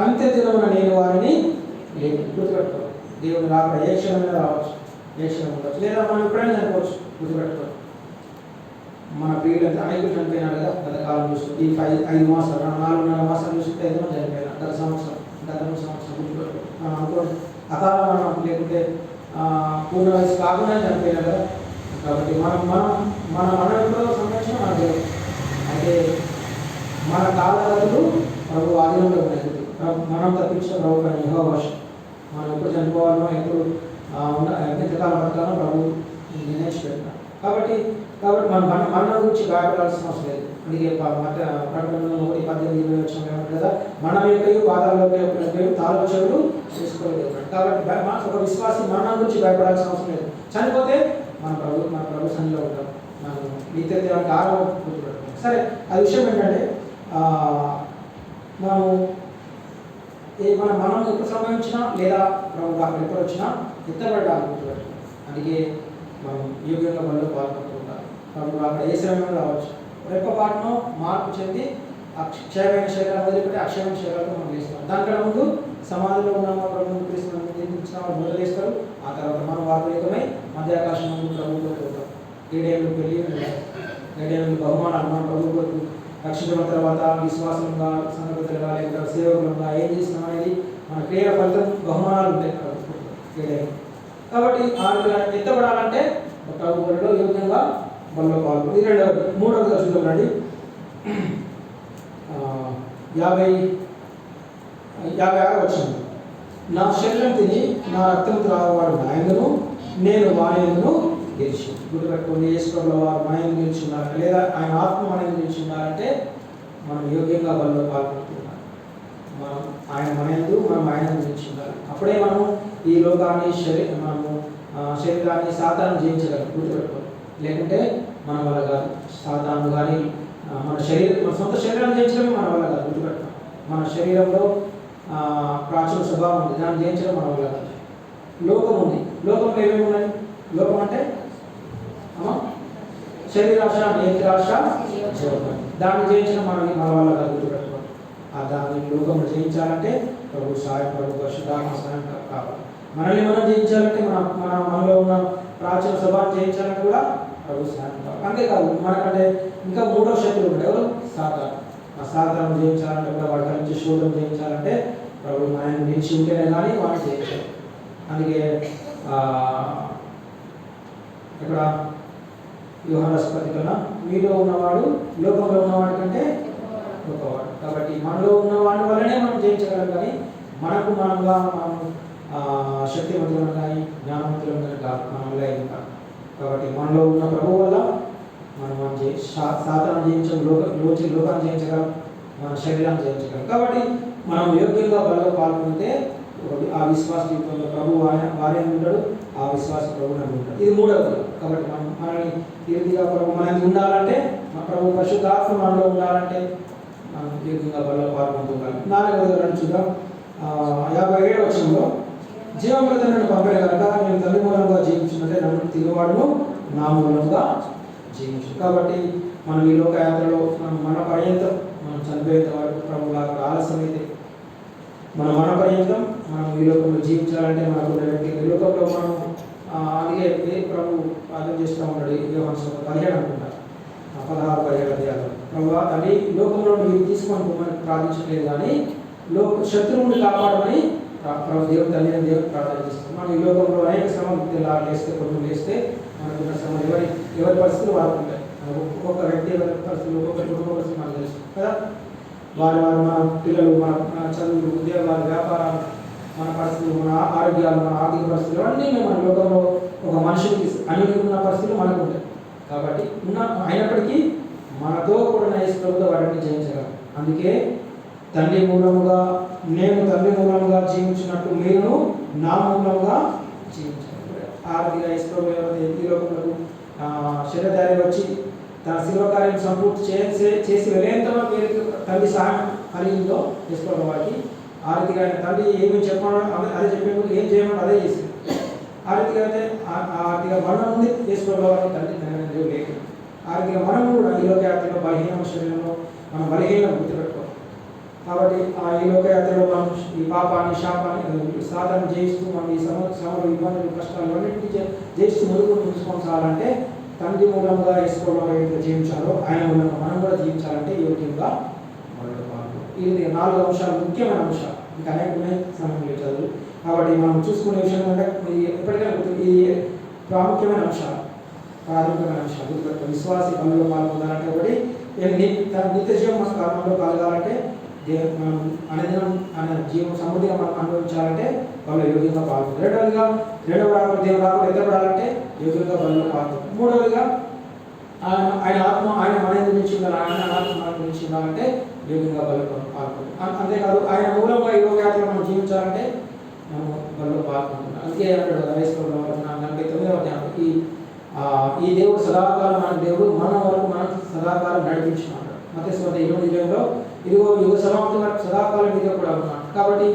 S1: అంత్య దినమున నేను వారిని గుర్తుపెట్టుకోవాలి. దేవుని రాక ఏ క్షణమైనా రావచ్చు, ఏ క్షణం ఉండవచ్చు, లేదా మనం ఎప్పుడైనా చనిపోవచ్చు. గుర్తుపెట్టుకోవాలి. మన ప్రియులు అనేకులు చనిపోయినారు కదా గత కాలం చూసుకుంటే. ఈ 5 మాసాలు 4.5 మాసాలు చూసుకుంటే 5 మంది చనిపోయినారు. గత సంవత్సరం గుర్తుపెట్టుకోవాలి. అనుకోండి అకాల మరణం లేకుంటే పూర్ణ వయసు కాకుండా చనిపోయినారు కదా. కాబట్టి మన ఎప్పుడో సంరక్షణ మనకు లేదు. అయితే మన కాలగతులు ప్రభు ఆధీనంలో ఉన్నాయి. మనం తప్పించిన ప్రభు కానీ యెహోవా మనం ఎప్పుడు చనిపోవాలనో ఎప్పుడు ఎంతకాలం బతకాలో ప్రభు నిర్ణయించిపెట్టినాడు. కాబట్టి మన గురించి భయపడాల్సిన అవసరం లేదు. అందుకే ప్రకటనలో 1:18 వచ్చిన కదా, మన యొక్క పాదాల్లో తాళపు చెవులు చేసుకోలేదు. కాబట్టి ఒక విశ్వాసి మన గురించి భయపడాల్సిన అవసరం లేదు. చనిపోతే మన ప్రభు సన్నిధిలో ఉంటాం. మనం నిత్యత్వానికి ఆరోగ్యం గుర్తుపెడతాం. సరే, ఆ విషయం ఏంటంటే మనం ఎప్పుడు సంభవించినా లేదా ప్రభు అక్కడ ఎప్పుడు వచ్చినా ఎత్తబడ్డాలి గుర్తుపెట్టాలి. అందుకే మనం యోగ్యంగా మనలో పాల్గొంటూ ఉండాలి. ప్రభు అక్కడ ఏ సమయంలో రావచ్చు. రెప్పపాటును మార్పు చెంది అక్షయమైన శరీరం వదిలిపెట్టి అక్షయమైన శరీరాలతో మనం లేస్తాం. దానికన్నా ముందు సమాధిలో ఉన్న ప్రభు క్రీస్తు నిందించిన వాళ్ళు మొదలేస్తారు. ఆ తర్వాత మనం వార్తలేకమై మధ్యాకాశం ముందు ప్రభుత్వం పోతాం. 7 ఏళ్ళు పెళ్ళి, 7 ఏళ్ళు బహుమానాలు మన ప్రభుత్వ రక్షించిన తర్వాత విశ్వాసంగా, సంగతులుగా, లేక సేవకులుగా ఏం చేసినాం అనేది మన క్రియల ఫలితం బహుమానాలు ఉంటాయి 7 ఏళ్ళు. కాబట్టి ఎత్తబడాలంటే ప్రభు బలిలో యోగ్యంగా బలిలో పాల్గొంది. ఇది రెండవది. మూడవదిగా చూద్దామండి. 56 వచ్చింది. నా శరీరం తిని నా రక్తం త్రాగవాడు నాయనను, నేను వాయనను గెలిచి. గుర్తుపెట్టుకోండి, యేసుప్రభుల వారు మాయను గెలిచి ఉన్నారు, లేదా ఆయన ఆత్మ మనని గెలిచి ఉన్నారంటే మనం యోగ్యంగా బలిలో పాల్గొంటున్నాం. మనం ఆయన మనయందు, మనం ఆయనను గెలిచి ఉండాలి. అప్పుడే మనం ఈ లోకాన్ని మనము శరీరాన్ని సాతాను జయించగలం. గుర్తుపెట్టుకోవాలి. లేకుంటే మన వల్ల కాదు. సాతాను కానీ మన సొంత శరీరాన్ని జయించడమే మన వల్ల కాదు. గుర్తుపెట్టుకోవాలి. మన శరీరంలో ప్రాచీన స్వభావం ఉంది, దాన్ని జయించడం మన వల్ల కాదు. లోకం ఉంది. లోకంలో ఏమేమి ఉన్నాయి? లోకం అంటే శరీరాశ, నేత్రాశ, దాన్ని జయించడం మన వల్ల కాదు. గుర్తుపెట్టుకోవాలి. దాన్ని లోకంలో జయించాలంటే ప్రభు సహాయం, ప్రభు పరిశుద్ధాత్మ సహాయం కావాలి. మనల్ని మనం జయించాలంటే మనలో ఉన్న ప్రాచీన స్వభావం జయించాలంటే కూడా ప్రభు సహాయం కావాలి. అంతేకాదు, మనకంటే ఇంకా 3వ శత్రువు ఉంటాయి. ఎవరు? సాతాను. ఆ సాతాను జయించాలంటే కూడా వాడి నుంచి శోధన జయించాలంటే ప్రభు ఆయన నిలిచి ఉంటేనే కానీ వాడిని జయించాలి. అందుకే ఇక్కడ యోహాను రాసిన కన్నా మీలో ఉన్నవాడు లోకంలో ఉన్నవాడి కంటే గొప్పవాడు. కాబట్టి మనలో ఉన్నవాడి వల్లనే మనం జయించగలం, కానీ మనంగా మనం శక్తివంతులను కానీ జ్ఞానవంతులను కానీ కాదు, మన వల్ల ఏం కాదు. కాబట్టి మనలో ఉన్న ప్రభు వల్ల మనం సాతాను జయించడం, లోకాన్ని జయించగలం, మన శరీరాన్ని జయించగలం. కాబట్టి మనం యోగ్యంగా బలంగా పాల్గొంటే ఆ విశ్వాస జీవితంలో ప్రభు వారే ఉంటాడు, ఆ విశ్వాస ప్రభు నన్ను ఉంటాడు. ఇది మూడవది. కాబట్టి మనల్ని యోగ్యంగా ప్రభు మనకి ఉండాలంటే, మన ప్రభు పరిశుద్ధాత్మ మనలో ఉండాలంటే మనం యోగ్యంగా బలంగా పాల్గొంటున్నాం. 4వ చూద్దాం. 57వ వచనంలో జీవమృత నన్ను పంపాడు కనుక నేను తల్లి మూలంగా జీవించినట్టే నన్ను తిరుగువాడును నా మూలంగా జీవించు. కాబట్టి మనం ఈ లోకయాత్రలో మన పర్యంతం మనం చనిపోయేంత వరకు ప్రభువులా ఆలస్యం అయితే మన పర్యంతం మనం ఈ లోకంలో జీవించాలంటే మనకు ఈ లోకంలో మనం అందుకే ప్రభు ప్రార్థన చేస్తూ ఉన్నాడు. యోహాను 15 అనుకుంటారు, 16-17 అధ్యాయాలు. ప్రభు అది లోకంలో మీరు తీసుకొని ప్రార్థించలేదు, కానీ శత్రువుని కాపాడమని ప్రభు దేవుడు తల్లి దేవుడు ప్రార్థన చేస్తాం. మనం ఈ లోకంలో అనేక శ్రమలు లేస్తే కుటుంబం లేస్తే మనకున్న శ్రమలు ఎవరి పరిస్థితులు వారికి ఉంటాయి. ఒక్కొక్క వ్యక్తి ఎవరి పరిస్థితులు, ఒక్కొక్క కుటుంబ పరిస్థితులు మనకు తెలుసు కదా. మన పిల్లలు, మన చదువులు, ఉద్యోగాలు, వ్యాపారాలు, మన పరిస్థితులు, మన ఆరోగ్యాలు, మన ఆర్థిక పరిస్థితులు అన్నీ మన లోకంలో ఒక మనిషికి అన్ని ఉన్న పరిస్థితులు మనకు ఉంటాయి. కాబట్టి అయినప్పటికీ మనతో కూడిన యేసు ప్రభుతో వాటిని జయించగలం. అందుకే తండ్రి మూలముగా నేను తండ్రి మూలముగా జీవించినట్టు మీరు నా మూలంగా జీవించాలి. ఆర్థిక యేసు ప్రభు ఈ లోకంలో శరీరధారి వచ్చి తన శివకార్యం సంపూర్తి చేసి వెళ్ళేంత వరకు తల్లి సహాయం కలిగిందో యేసు ప్రభు వారికి. ఆర్థిక తండ్రి ఏమి చెప్పాడో అదే చెప్పాడు, ఏం చేయమని అదే చేసింది. ఆర్థిక అయితే ఆర్థిక మరణం ఉంది యేసు ప్రభు వారికి తండ్రి దేవుడు లేదు. ఆర్థిక మనం కూడా ఈ లోకయాత్రలో బలహీన శరీరంలో మనం బలహీన గుర్తుపెట్టుకోవాలి. కాబట్టి ఈ లోకయాత్రలో మనం ఈ పాపాన్ని, శాపాన్ని, సాధన జయిస్తూ మనం ఈ శ్రమలు, ఇబ్బందులు, కష్టాలు అన్నింటినీ జయిస్తూ ముందుకొని సాగాలంటే తండ్రి మూలంగా యేసు ప్రభువు ఏదైతే జీవించాలో ఆయన మూలంగా మనం కూడా జీవించాలంటే యోగ్యంగా మొదలు పాల్గొనాలి. ఇది 4 అంశాలు, ముఖ్యమైన అంశాలు. ఇంకా అనేక సమయం లేదు. కాబట్టి మనం చూసుకునే విషయం అంటే ఎప్పటికైనా ఇది ప్రాముఖ్యమైన అంశాలు, ప్రాథమికమైన అంశాలు. విశ్వాసి పనుల్లో పాల్గొనాలంటే ఒకటి నిత్య జీవం మన కర్మంలో కలగాలంటే మనం అనుదినం జీవం సమృద్ధిగా మనం అనుభవించాలంటే వాళ్ళు యోగ్యంగా పాల్గొంటారు. రెండవదిగా దేవుడు రాకుండా ఎత్తపడాలంటే యోగ్యంగా వాళ్ళు పాల్గొంటారు. మూడవదిగా ఆయన ఆత్మ ఆయన మన గురించి ఉండాలి, ఆయన ఆత్మ మన గురించి ఉండాలంటే యోగ్యంగా వాళ్ళు పాల్గొంటారు. అంతేకాదు ఆయన మూలంగా ఈ యోగయాత్రలో మనం జీవించాలంటే మనం వాళ్ళు పాల్గొంటున్నాం. అందుకే అన్నాడు 49వ అధ్యాయంలో ఈ దేవుడు సదాకాలం మన దేవుడు మన వరకు మనం సదాకాలం నడిపించున్నాడు. మత్తయి 20:20లో ఇదిగో యుగ సమాప్తి వరకు సదాకాలం మీద కూడా ఉన్నాడు. కాబట్టి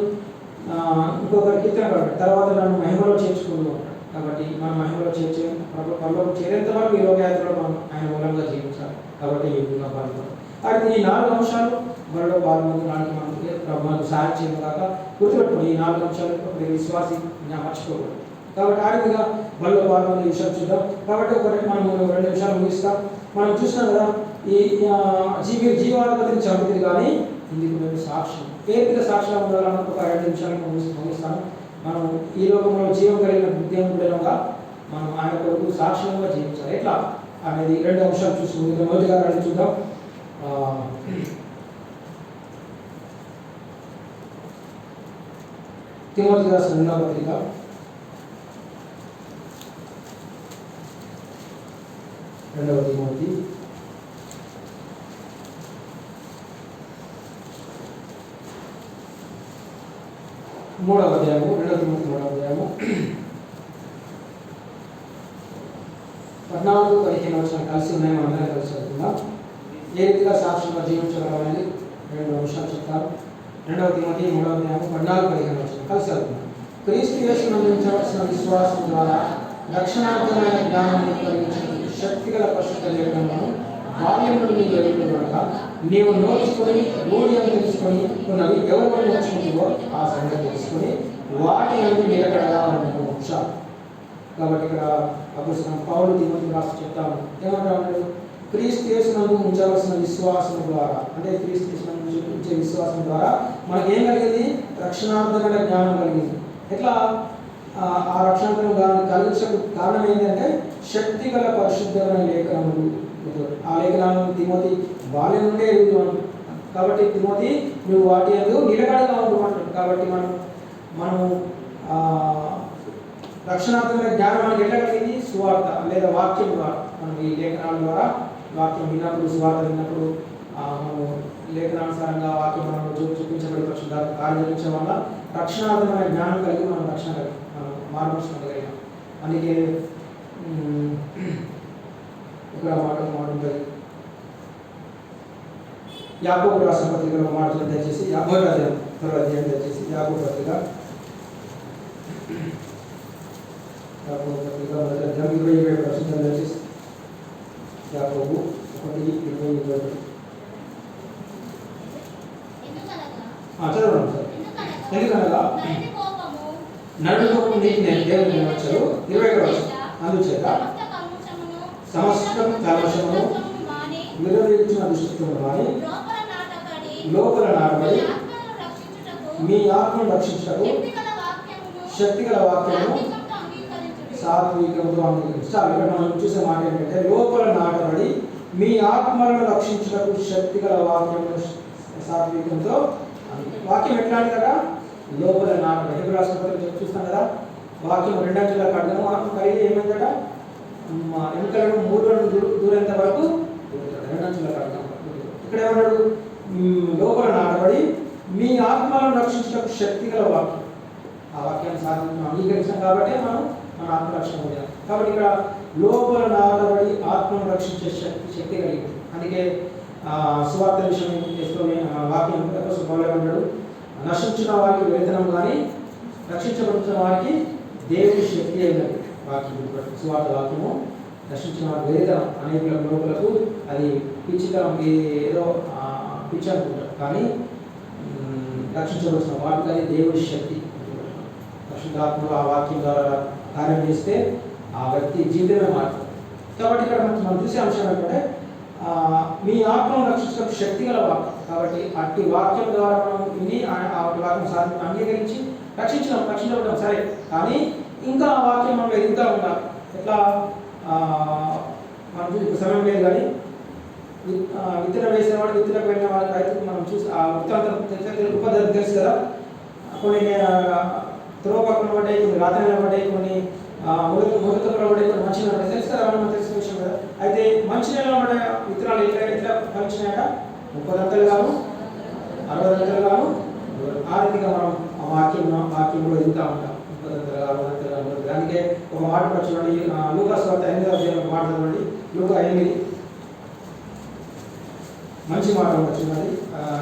S1: ఇంకొకరి కీర్తన తర్వాత నన్ను మహిమలో చేర్చుకుంటూ ఉంటాడు. కాబట్టి మన మహిమలో చేర్చే పరలోకం చేరేంత వరకు ఈ లోకయాత్రలో మనం ఆయన మూలంగా జీవించాలి. కాబట్టి ఇంకా పాల్గొనాలి. అయితే ఈ 4 అంశాలు మనలో పాల్గొనడానికి మనకు సహాయం చేయడం కాక గుర్తుపెట్టుకోండి. ఈ 4 అంశాలు విశ్వాసి మర్చిపోకూడదు. కాబట్టి ఆ విధంగా మనలో పాల్గొనే విషయాలు చూద్దాం. కాబట్టి మనం 2 నిమిషాలు ముగిస్తాం. మనం చూసినాం కదా, ఈ జీవాధిపతిని చంపితే కానీ ఇందుకు మేము సాక్ష్యం పేరుగా సాక్ష్యం ఉండాలన్న ఒక 2 నిమిషాలు ముగిస్తాను. మనం ఈ లోకంలో జీవం కలిగిన బుద్ధిమంతులుగా మనం ఆయన కొరకు సాక్ష్యంగా జీవించాలి. ఎట్లా అనేది 2 అంశాలు చూసుకుంటాం. మొదటిగా చూద్దాం. తిమోతి రాసిన 2వ పత్రిక 2వ తిమోతి 3వ అధ్యాయము 2వ తిమోతి 3వ అధ్యాయము 14-15 వచనాలు కలిసి ఉన్నాయి. మనం అందరం కలిసి చదువుకుందాం. ఏ రీతిగా సాక్ష్యంగా జీవించగలమనేది 2 అంశాలు చెప్తారు. 2వ తిమోతి 3వ అధ్యాయము 14-15 వచనాలు కలిసి చదువుకుందాం. క్రీస్తు యేసునందు ఉంచవలసిన విశ్వాసం ద్వారా రక్షణార్థమైన జ్ఞానాన్ని కలిగించిన శక్తిగల పరిశుద్ధ లేఖనములను బాల్యం నుండి ఎరుగుతుండగా నీవు నోచుకొని రూఢి అని తెలుసుకొని ఉన్నవి ఎవరు నేర్చుకుంటుందో ఆ సంగతి తెలుసుకొని వాటి నుండి నిలకడగా ఉంచాలి. కాబట్టి ఇక్కడ అప్పుడు పౌలు తిమోతికి రాసి చెప్తాను. ఏమంటాడు? క్రీస్తు యేసునందు ఉంచవలసిన విశ్వాసం ద్వారా, అంటే క్రీస్తు యేసునందు ఉంచే విశ్వాసం ద్వారా మనకి ఏం కలిగింది? రక్షణార్థమైన జ్ఞానం కలిగింది. ఎట్లా ఆ రక్షణార్థం కలిగించడానికి కారణం ఏంటంటే శక్తి గల పరిశుద్ధమైన లేఖనములు. ఆ లేఖనాలను తిమోతి బాల్యం నుండే ఎదుగుతున్నాను. కాబట్టి తిమోతి నువ్వు వాటి యందు నిలకడగా ఉండమంటాడు. కాబట్టి మనము రక్షణార్థమైన జ్ఞానం మనకి ఎట్లా కలిగింది? సువార్త లేదా వాక్యం ద్వారా. మనం ఈ లేఖనాల ద్వారా వాక్యం విన్నప్పుడు, సువార్త విన్నప్పుడు మనము లేఖనానుసారంగా వాక్యం మనం చూపించబడి పరిశుద్ధాత్మ కార్యనిర్వహించే వల్ల రక్షణార్థమైన జ్ఞానం కలిగి మనం రక్షణ కలిగి మనం మార్పుగలిగాం. అందుకే ఇక్కడ మాట ఉంటుంది. యాకోబు రాసిన పత్రికలో మాటలు దయచేసి 50వ అధ్యాయం దయచేసి యాకోబు పత్రిక 27 దయచేసి యాకోబు 1:27 చదవండి సార్. ఎందుకనగా నరుని కోపం నీకు నేను దేవుని నియమించరు. 21 అందుచేత సమస్త కల్మషమును విరవీర్చిన దుష్టత్వము మాని లోపల నాటబడి మీ ఆత్మను రక్షించుటకు శక్తిగల వాక్యమును సాత్వికంతో అంగీకరించాలి. ఇక్కడ మనం చూసే మాట ఏంటంటే లోపల నాటబడి మీ ఆత్మలను రక్షించుటకు శక్తిగల వాక్యమును సాత్వికంతో. వాక్యం ఎట్లాంటిదట? లోపల నాటబడి. ఇప్పుడు రాష్ట్రపతి చూస్తాం కదా, వాక్యం 2 అంచెల ఖడ్గము కలిగి ఏమైందట? ఎముకలను 3 అడుగులు దూరేంత వరకు 2 అంచెల ఖడ్గం. ఇక్కడ ఏమన్నాడు? లోపల నాటబడి మీ ఆత్మలను రక్షించడానికి శక్తిగల వాక్యం. ఆ వాక్యాన్ని సాధించడం అంగీకరించాం కాబట్టి మన ఆత్మరక్షణ పొందాం. కాబట్టి ఇక్కడ లోపల నాటబడి ఆత్మను రక్షించే శక్తి కలిగింది. అందుకే సువార్త విషయం చేసుకొని వాక్యం అన్నాడు, నశించిన వారికి వేతనం కానీ రక్షించబడుతున్న వారికి దేవుని శక్తి అయినది. వాక్యం సువార్త వాక్యము నశించిన వారికి వేతనం. అనేక లోపలకు అది పిచ్చితనం, ఏదో పిచ్చి అనుకుంటారు. కానీ రక్షించబడుతున్న వాటికి అది దేవుడి శక్తి. పరిశుద్ధాత్మలు ఆ వాక్యం ద్వారా కార్యం చేస్తే ఆ వ్యక్తి జీవితమే మారుతుంది. కాబట్టి ఇక్కడ మనం చూసే అంశం ఏంటంటే మీ ఆత్మను రక్షించడానికి శక్తి గల వాక్యం. కాబట్టి అట్టి వాక్యం ద్వారా మనం విని ఆ వాక్యం అంగీకరించి రక్షించబడడం సరే, కానీ ఇంకా ఆ వాక్యం మనం ఎదుగుతూ ఉండాలి. ఎట్లా మనం సమయం లేదు, కానీ విత్తనం వేసిన వాడు విత్తనకు వెళ్ళిన వాడు రైతు మనం చూసి ఆ వృత్తాంతం ఉపద్ధతి తెలుసు కదా. కొన్ని త్రోవ పక్కన పడ్డాయి, కొన్ని రాత్రి పడ్డాయి, కొన్ని ముహూర్తంలో పడ్డాయి, కొన్ని మంచి నెల తెలుసు కదా. మనం తెలిసిన విషయం కదా. అయితే మంచి నెలలో పడే విత్తనాలు ఎట్లా ఫలించినాయట? 30 దంతలు గాను 60 దంతలు గాను. ఆ రీతిగా మనం ఆ వాక్యంలో ఎదుగుతూ ఉంటాం. 30 దంతలు 60 దంతలు గాను. అందుకే ఒక మాట చూడండి, లూకా సువార్త 8వ అధ్యాయం మాట చదవండి. లూకా 8 మంచి మాట చూడండి.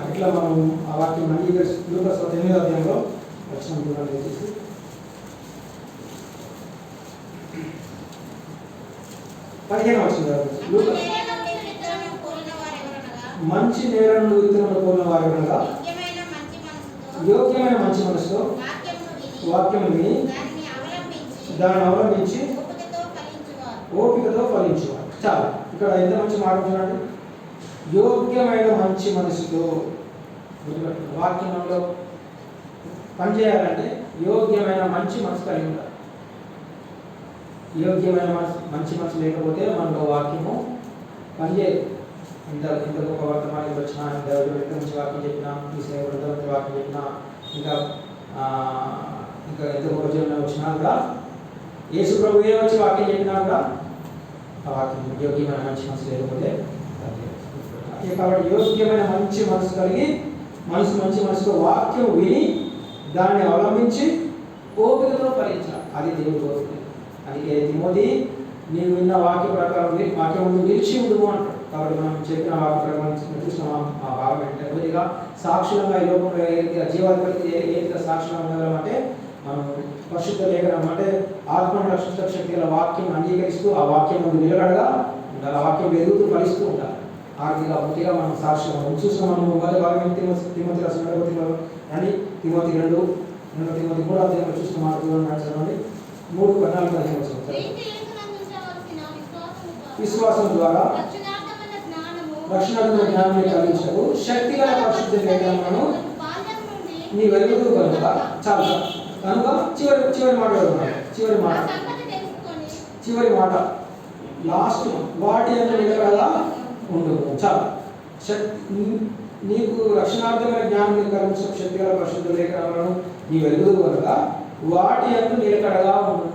S1: ఇట్లా మనం ఆ వాక్యం అంగీకరిస్తూ లూకా సువార్త 8వ అధ్యాయంలో వచ్చిన చూడండి. 15 వచ్చింది. మంచి నేలను విత్తనము పోలిన వారు అనగా యోగ్యమైన మంచి మనసుతో వాక్యం విని దాన్ని అవలంబించి ఓపికతో ఫలించేవారు. చాలా ఇక్కడ ఎంత మంచి మాట చూడండి. యోగ్యమైన మంచి మనసుతో వాక్యంలో పనిచేయాలంటే యోగ్యమైన మంచి మనసు కలిగి ఉండాలి. యోగ్యమైన మంచి మనసు లేకపోతే మనలో వాక్యము పనిచేయదు. ఇంత గొప్ప వర్తమానం వచ్చినా, ఎంత మంచి వాక్యం చెప్పినా, ఈ సేవలు ఎంత మంచి వాక్యం చెప్పినా, ఇంకా ఎంత గొప్ప జీవనం వచ్చినా కూడా, యేసు ప్రభువే వచ్చి వాక్యం చెప్పినా కూడా ఆ వాక్యం యోగ్యమైన మంచి మనసు లేకపోతే కాబట్టి యోగ్యమైన మంచి మనసు కలిగి మంచి మనసుతో వాక్యం విని దాన్ని అవలంబించి ఓపికతో ఫలించాలి. అది దేవుడు కోరుతుంది. అందుకే తిమోతి నీవు విన్న వాక్య ప్రకారం వాక్యం ముందు నిలిచి ఉండుము అంటాడు. కాబట్టి మనం చెప్పిన వాక్య ప్రకారం చూసిన ఆ భావం ఏంటంటే కొద్దిగా సాక్షులంగా ఈ లోకంలో జీవాధిపతికి ఏ రీతిగా సాక్షులంగా ఉండగలం అంటే మనం పరిశుద్ధ లేఖనం అంటే ఆత్మను రక్షించ శక్తి గల వాక్యం అంగీకరిస్తూ ఆ వాక్యం ముందు నిలకడగా ఉండాలి. ఆ వాక్యం ఎదుగుతూ ఫలిస్తూ ఉండాలి. ఆర్థిక పూర్తిగా మనం సాక్షులం చూసిన మనం మొదటి భాగం తిమోతి రాసిన అని తిమోతి 2 తిమోతి 3వ అధ్యాయంలో చూసిన మాట చూడండి. 3:14 విశ్వాసం ద్వారా రక్షణాత్మక జ్ఞానాన్ని కలిగించటకు శక్తిగల పరిశుద్ధ లేఖనములను నీ వెలుగుతూ కనుక చాలా కనుక చివరి మాట లాస్ట్ వాటి అన్న నిలకడగా ఉండు. చాలా నీకు రక్షణార్థమైన జ్ఞానం కలిగించిన శక్తిగల పరిశుద్ధ లేఖనాలను నీ వెలుగుతూ కనుక వాటి అన్న నిలకడగా ఉండు.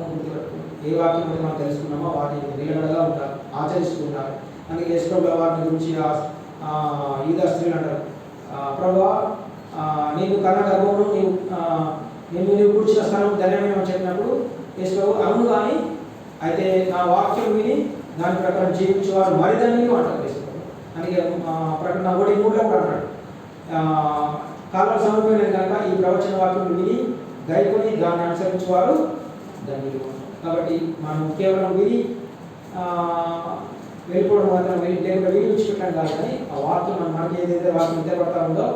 S1: ఏ వాక్యం అయితే మనం తెలుసుకున్నామో వాటి నిలకడగా ఉంటారు, ఆచరిస్తూ ఉంటారు. అందుకే యేసుప్రభుల వారిని గురించి యూదా స్త్రీలు అంటారు, ప్రభువా నేను కన్న గర్భమును నీవు కూర్చిన స్థలం ధన్యమైన చెప్పినప్పుడు యేసుప్రభు అవును కానీ అయితే నా వాక్యం విని దాని ప్రకారం జీవించేవారు మరిధన్యులు అంటారు యేసుప్రభు. అందుకే ప్రకటన 1:3 కూడా అంటాడు, కాలం సమర్పణ కనుక ఈ ప్రవచన వాక్యం విని గైకొని దాన్ని అనుసరించేవారు ధన్యులు. కాబట్టి మనం కేవలం విని వెళ్ళిపోవడం మాత్రం లేకుండా వినిపించుకుంటాం కాదు, కానీ ఆ వాక్యం మనకి ఏదైతే వాక్యం నిద్రపడతా ఉందో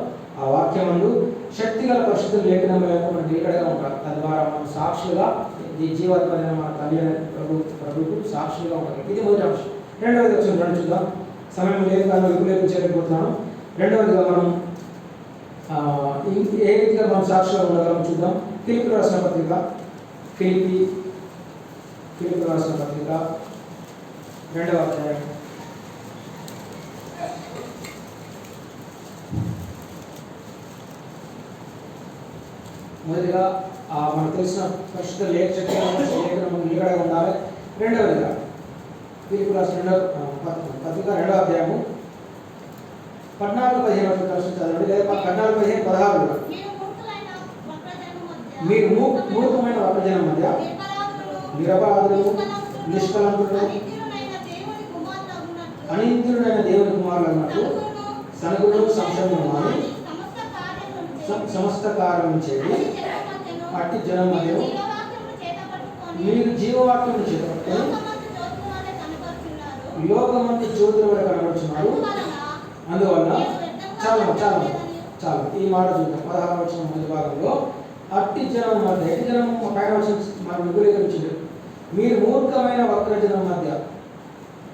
S1: ఆ వాక్యం ముందు శక్తిగల పరిశుద్ధ లేఖనంలో మనం నిలకడగా ఉంటాం. తద్వారా మనం సాక్షులుగా ఈ జీవాత్మైన మన తల్లి ప్రభుకు సాక్షులుగా ఉంటాం. ఇది మొదటి అంశం. రెండవది వచ్చిన చూద్దాం. సమయం లేదు కానీ విపులేపించలేకపోతున్నాను. రెండవదిగా మనం ఏ రీతిగా మనం సాక్షులుగా ఉండగలం చూద్దాం. ఫిలిప్పీయులకు రాసిన పత్రిక 2వ అధ్యాయం మొదటిగా మనకు తెలిసిన పరిశుద్ధ లేఖనం నిలకడగా ఉండాలి. రెండవదిగా ఫిలిప్పీయులకు రాసిన పత్రిక 2వ అధ్యాయము 14-15 కలిసి చదవండి, లేదా 14-15-16. మీరు మూర్ఖమైన వక్రజనం మధ్య నిరపరాధులు నిష్కలంకులు అనింద్యుడైన దేవుని కుమారులు అన్నట్టు సనుగులు సంశయము మాని సమస్త కార్యం చేసి అట్టి జనం మధ్యను మీరు జీవవాక్యం చేతపట్టుకొని లోకమంది జ్యోతుల వల్ల కనబడుతున్నారు. అందువల్ల చాలా ఈ మాట చూద్దాం. 16వ వచనం మొదటి భాగంలో అట్టి జనం మధ్య ఎట్టి జనం పైన మనం విపులీకరించింది. మీరు మూర్ఖమైన వక్రజనం మధ్య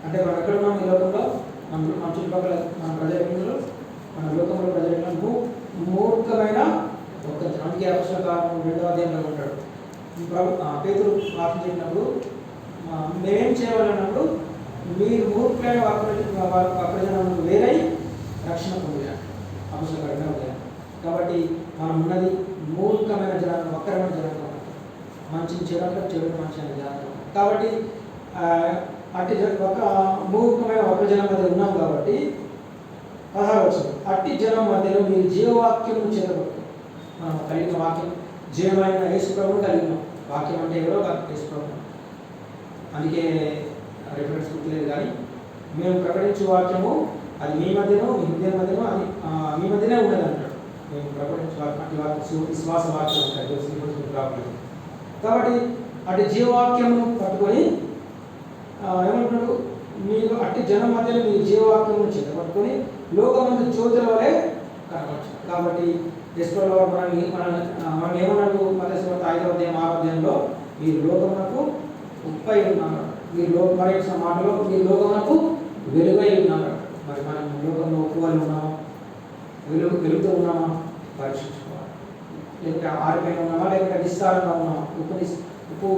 S1: అంటే మనం ఎక్కడ ఉన్నాం ఈ లోకంలో, మన చుట్టుపక్కల మన ప్రజలు మన లోకంలో ప్రజలు మూర్ఖమైన వక్రజనం. అందుకే అపొస్తలుల కార్యము 2వ అధ్యాయంలో ఉంటాడు. పేతురు వాక్యం చెప్పినప్పుడు మేమేం చేయాలన్నప్పుడు మీరు మూర్ఖమైన వక్రజనం వేరై రక్షణ పొందారు. అపొస్తలుల కార్యం 2వ అధ్యాయం. కాబట్టి మనం ఉన్నది మూర్ఖమైన జనాన్ని, వక్రమైన జనాన్ని, మంచిని చెడు మంచి అనే జనాన్ని. కాబట్టి అట్టి ఒక మూర్ఖమైన వక్రజనం మధ్య ఉన్నాం. కాబట్టి 16వ వచనం అట్టి జనం మధ్యలో మీరు జీవవాక్యం చేతపట్టు. మనం కలిగిన వాక్యం జీవమైన యేసు ప్రభువును కలిగినాం. వాక్యం అంటే ఎవరో కాదు, యేసు ప్రభువు. అందుకే రిఫరెన్స్ గుర్తులేదు, కానీ మేము ప్రకటించే వాక్యము అది మీ మధ్యనో మీ హృదయం మధ్యనో అది మీ మధ్యనే ఉండదు అంటాడు. మేము ప్రకటించే వాక్యం విశ్వాస వాక్యం ఉంటాయి. కాబట్టి అటు జీవవాక్యము పట్టుకొని ఏమంటున్నాడు, మీరు అట్టి జనం మధ్యలో మీ జీవవాక్యం చేతపట్టుకొని లోకమందు జ్యోతుల వలె కనబడచ్చు. కాబట్టి యెషువలో మనం ఏమన్నాడు మత్తయి 5వ అధ్యాయం 6వ అధ్యాయంలో మీరు లోకమునకు ఉప్పై ఉన్నారు, మీరు మరి మాటలో మీరు లోకమునకు వెలుగై ఉన్నారు. మరి మనం లోకంలో ఉప్పువై ఉన్నామా, వెలుగుతూ ఉన్నామా పరీక్షించుకోవాలి. లేకపోతే ఆరిపోయి ఉన్నామా, లేకపోతే నిస్సారంగా ఉన్నామా? ఉప్పు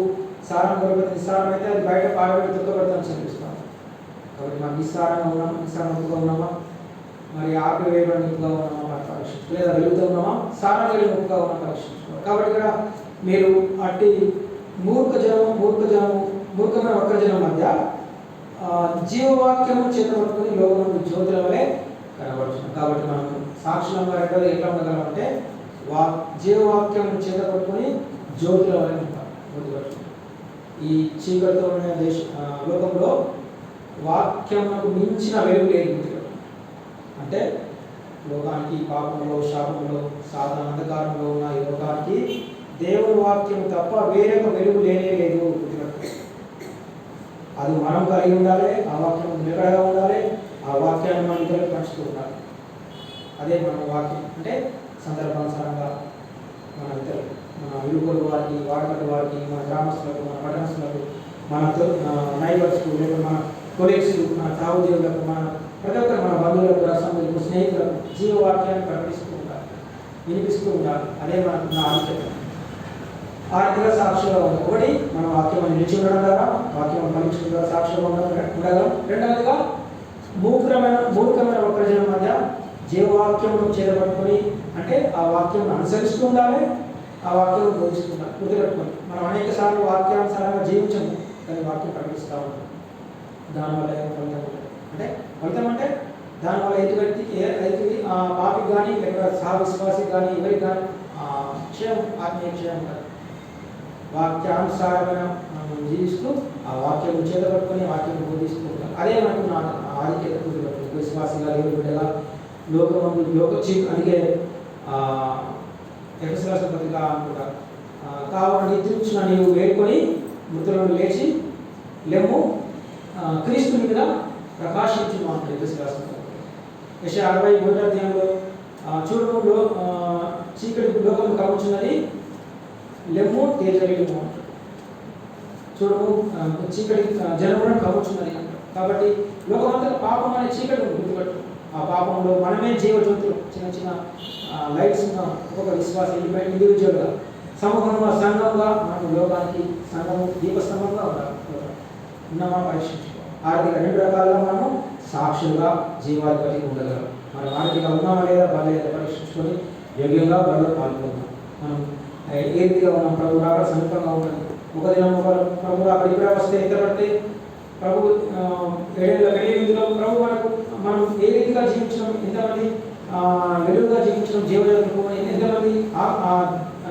S1: సారం కొరకపోతే నిస్సారం అయితే అది బయట పారబెట్టి తుక్కబడతామని చూపిస్తాం. కాబట్టి మనం నిస్సారంగా ఉన్నామా, నిస్సారం ఉప్పుగా ఉన్నామా, మరి ఆపిల్ వేయబడిన ఉప్పుగా ఉన్నామా మరి పరీక్షించు, లేదా వెలుగుతూ ఉన్నామా, సారం వేయడం ఉప్పుగా ఉన్నామా పరీక్షించుకోవాలి. కాబట్టి ఇక్కడ మీరు అట్టి మూర్ఖమైన వక్రజనం మధ్య జీవవాక్యము చేతపట్టుకుని లోకము జ్యోతుల వలె కనబడుతుంది. కాబట్టి మనం సాక్షులంగా రెండోది ఎట్లా ఉండగలమంటే జీవవాక్యం చేతపట్టుకుని జ్యోతుల వలె ఉంటాం. ఈ చీకటితో ఉన్న లోకంలో వాక్యమునకు మించిన వెలుగు లేదు. అంటే లోకానికి పాపంలో, శాపంలో, సాధారణ అంధకారంలో ఉన్న ఈ లోకానికి దేవుని వాక్యం తప్ప వేరొక వెలుగు లేనే లేదు. అది మనం కలిగి ఉండాలి, ఆ వాక్యం నిలకడగా ఉండాలి, ఆ వాక్యాన్ని మనం ఇతరులకు పంచుతూ ఉండాలి. అదే మన వాక్యం అంటే సందర్భానుసారంగా మన ఇతరులు, మన ఇరుగొరు వారికి, వాడకట్టు వారికి, మన గ్రామస్తులకు, మన పట్టణస్తులకు, మన నైబర్స్కు, లేదా మన కొలీగ్స్కు, మన సహోద్యోగులకు, మన ప్రతి ఒక్కరు, మన బంధువులకు, రసములకు, స్నేహితులకు జీవవాక్యాన్ని ప్రకటిస్తూ ఉండాలి, వినిపిస్తూ ఉండాలి. అదే మనకు నా ఆలోచన. ఆర్థిక సాక్షులుగా ఉంది. ఒకటి, మన వాక్యం నిలిచి ఉండడం ద్వారా, వాక్యం ఫలించడం ద్వారా సాక్షులుగా ఉండగలం. రెండవదిగా మూర్ఖమైన వక్రజనం మధ్య జీవవాక్యమును చేరబట్టుకొని, అంటే ఆ వాక్యం అనుసరిస్తూ ఉండాలి, ఆ వాక్యం బోధిస్తూ ఉండాలి. గుర్తుపెట్టుకొని మనం అనేక సార్లు వాక్యానుసారంగా జీవించము, కానీ వాక్యం ప్రకటిస్తూ ఉంటాం. దానివల్ల ఫలితం అంటే ఫలితం అంటే దానివల్ల వ్యక్తికి ఆ పాపికి కానీ, లేకపోతే సహ విశ్వాసికి కానీ, ఎవరికి కానీ క్షయం, ఆత్మీయ క్షయం కాదు. వాక్యానుసారమైన జీవిస్తూ ఆ వాక్యం చేతపట్టుకొని వాక్యం బోధిస్తూ ఉంటాం. అదే మనకు నా ఆధిక్యత. గుర్తుపెట్టుకుని విశ్వాసిగా బిడ్డగా అందుకే ఎఫెసీయుల పత్రిక అనుకుంటారు, కావున నిద్రించిన నీవు వేడుకొని మృతులను లేచి లెమ్ము, క్రీస్తు మీద ప్రకాశించును అంటారు ఎఫెసీయుల పత్రిక. యెషయా 60 అధ్యాయంలో చూడులో చీకటి లోకం కలుగుతున్నది, లెమ్ము తేజరిల్లుము అంటారు. చూడము చీకటి జనములను కలుగుతున్నది అంటారు. కాబట్టి లోకమంతా పాపం అనే చీకటి గుర్తుపట్టు. ఆ పాపంలో మనమే జీవజ్యోతులు, చిన్న చిన్న లైట్స్ ఉన్నాం. ఒక్కొక్క విశ్వాస ఇండివిజువల్గా, సమూహంగా, సంఘంగా మనం లోకానికి సంఘము దీపస్తంభంగా ఉన్నామా పరీక్షించుకోవాలి. ఆర్థిక 2 రకాలుగా మనం సాక్షులుగా జీవాధిపతి ఉండగలం. మనం ఆర్థిక ఉన్నామా లేదా బలలేదా పరీక్షించుకొని యోగ్యంగా బలలో పాల్గొన్నాం. మనం ఏ రీతిగా ఉన్నాం, ప్రభు రాక సమీపంగా ఉంటుంది. ఒక దినం ప్రభు రాక ఇప్పుడే వస్తే ఎత్తపడితే ప్రభు 7 ప్రభు మనం ఏ రీతిగా జీవించడం, ఎంతమంది వెలుగుగా జీవించడం, జీవజాతులకు ఎంతమంది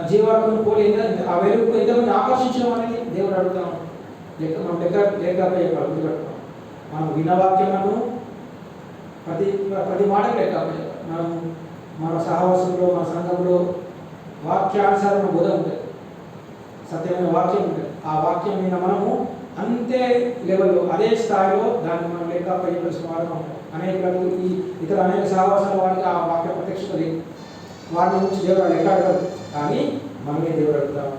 S1: జీవాత్మను పోలి ఆ వెలుగుకు ఎంతమంది ఆకర్షించడం అనేది దేవుడు అడుగుతాం. మనం లెక్క మనం వినవాక్యములను ప్రతి మాటకు లెక్క మనం మన సహవాసంలో, మన సంఘంలో వాక్యానుసారమైన బోధ ఉంటుంది, సత్యమైన వాక్యం ఉంటుంది. ఆ వాక్యం మీద మనము అంతే లెవెల్లో, అదే స్థాయిలో దాన్ని మనం లెక్క అప్పచెప్పాల్సిన వారు ఉంటాం. అనేకులకు ఇతర అనేక సహవాసాల వారికి ఆ వాక్య ప్రత్యక్షత లేదు. వారి నుంచి దేవుడు లెక్క అడగదు, కానీ మనమే దేవుడు అడుగుతాము.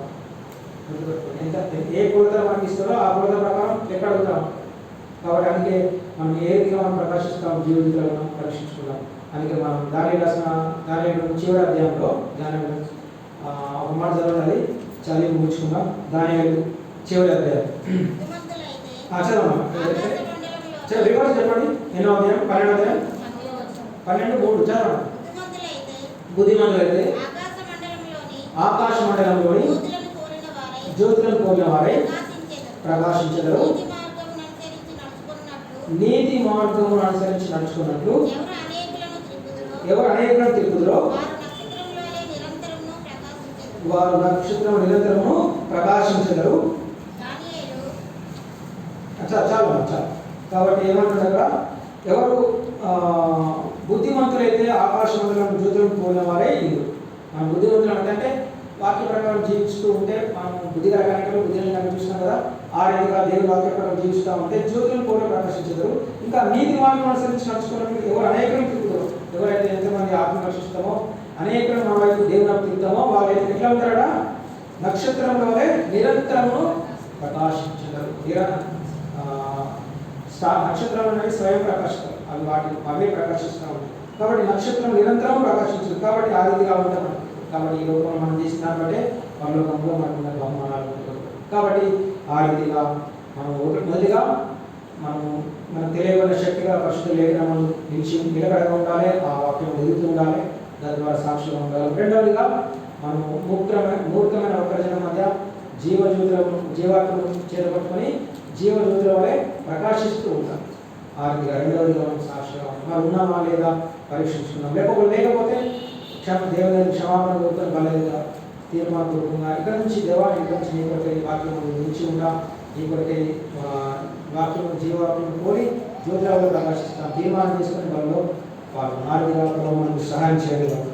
S1: ఎంత ఏ కొలత మనకి ఇస్తారో ఆ కొలత ప్రకారం లెక్క అడుగుతాము. కాబట్టి అందుకే మనం ఏ రీతిగా మనం ప్రకాశిస్తాం, జీవితంలో మనం పరీక్షించుకున్నాం. అందుకే మనం దాని చివరి అధ్యాయంలో దాని ఒక మాట చదవాలి, చదివి ముగించుకున్నాం. దాని చివరి అధ్యాయం చదవండి, రివర్స్ చెప్పండి. ఎన్నో అధ్యాయం? 12వ అధ్యాయం 12:3 చదవండి. బుద్ధిమంతులైతే ఆకాశ మండలంలోని జ్యోతులను కోరిన వారే ప్రకాశించెదరు, నీతి మార్గమును అనుసరించి నడుచుకున్నట్లు ఎవరు అనేకులను తిరుగుదురో వారు నక్షత్రము నిరంతరము ప్రకాశించెదరు. చాలు. కాబట్టి ఏమంటున్నారా, ఎవరు బుద్ధిమంతులైతే ఆకాశ మండలం జ్యోతులను కోరిన వారే ఇందు. మన బుద్ధిమంతులు అంటే వాక్య ప్రకారం జీవిస్తూ ఉంటే మనం బుద్ధిగా కనుక బుద్ధిని చూస్తున్నాం కదా, ఆ రీతిగా దేవుని వాక్య ప్రకారం జీవిస్తూ ఉంటే జ్యోతులను కూడా ప్రకాశించదు. ఇంకా నీతి మార్గం అనుసరించి నడుచుకున్నప్పుడు ఎవరు అనేకలను తిరుగుతారు. ఎవరైతే ఎంతమంది ఆత్మరక్షిస్తామో అనేకలను మన వైపు దేవుని తిరుగుతామో వాళ్ళైతే ఎట్లా ఉంటారా, నక్షత్రం వలె నిరంతరము ప్రకాశించగలరు. నక్షత్రాలు అనేవి స్వయం ప్రకాశిస్తారు, అవి అవే ప్రకాశిస్తూ ఉంటాయి. కాబట్టి నక్షత్రం నిరంతరం ప్రకాశించదు. కాబట్టి ఆ రీతిగా ఉంటాం. కాబట్టి ఈ లోకంలో మనం చేసిన దాన్ని బట్టే పరలోకంలో మనకు ఉన్న బహుమానాలు ఉంటాయి. కాబట్టి ఆ రీతిగా మనం మొదటిగా మనం తెలియబడిన శక్తిగా పరిశుద్ధ లేఖనం నిలబడగా ఉండాలి, ఆ వాక్యం ఎదుగుతూ ఉండాలి, దాని ద్వారా సాక్షిగా ఉండాలి. రెండవదిగా మనం మూర్ఖమైన ఒక్కజనం మధ్య జీవాత్మను చేరబట్టుకొని జీవజ్యోతుల వలె ప్రకాశిస్తూ ఉంటాం. ఆ రీతిగా రెండవదిగా మనం సాక్షిగా మనం ఉన్నామా లేదా పరీక్షించుకున్నాం. లేకపోతే దేవుని క్షమాపణ కోరుకొని బలంగా తీర్మానపూర్వకంగా ఇక్కడ నుంచి నీ కొరకై వాక్యం నిలిచి ఉంటా, నీ కొరకై వాక్యం జీవాత్మను కోరి జ్యోతిలో ప్రకాశిస్తాం తీర్మానం చేసుకుని బలంలో వారు ఆ రీతిగా మనకు సహాయం చేయగలరు.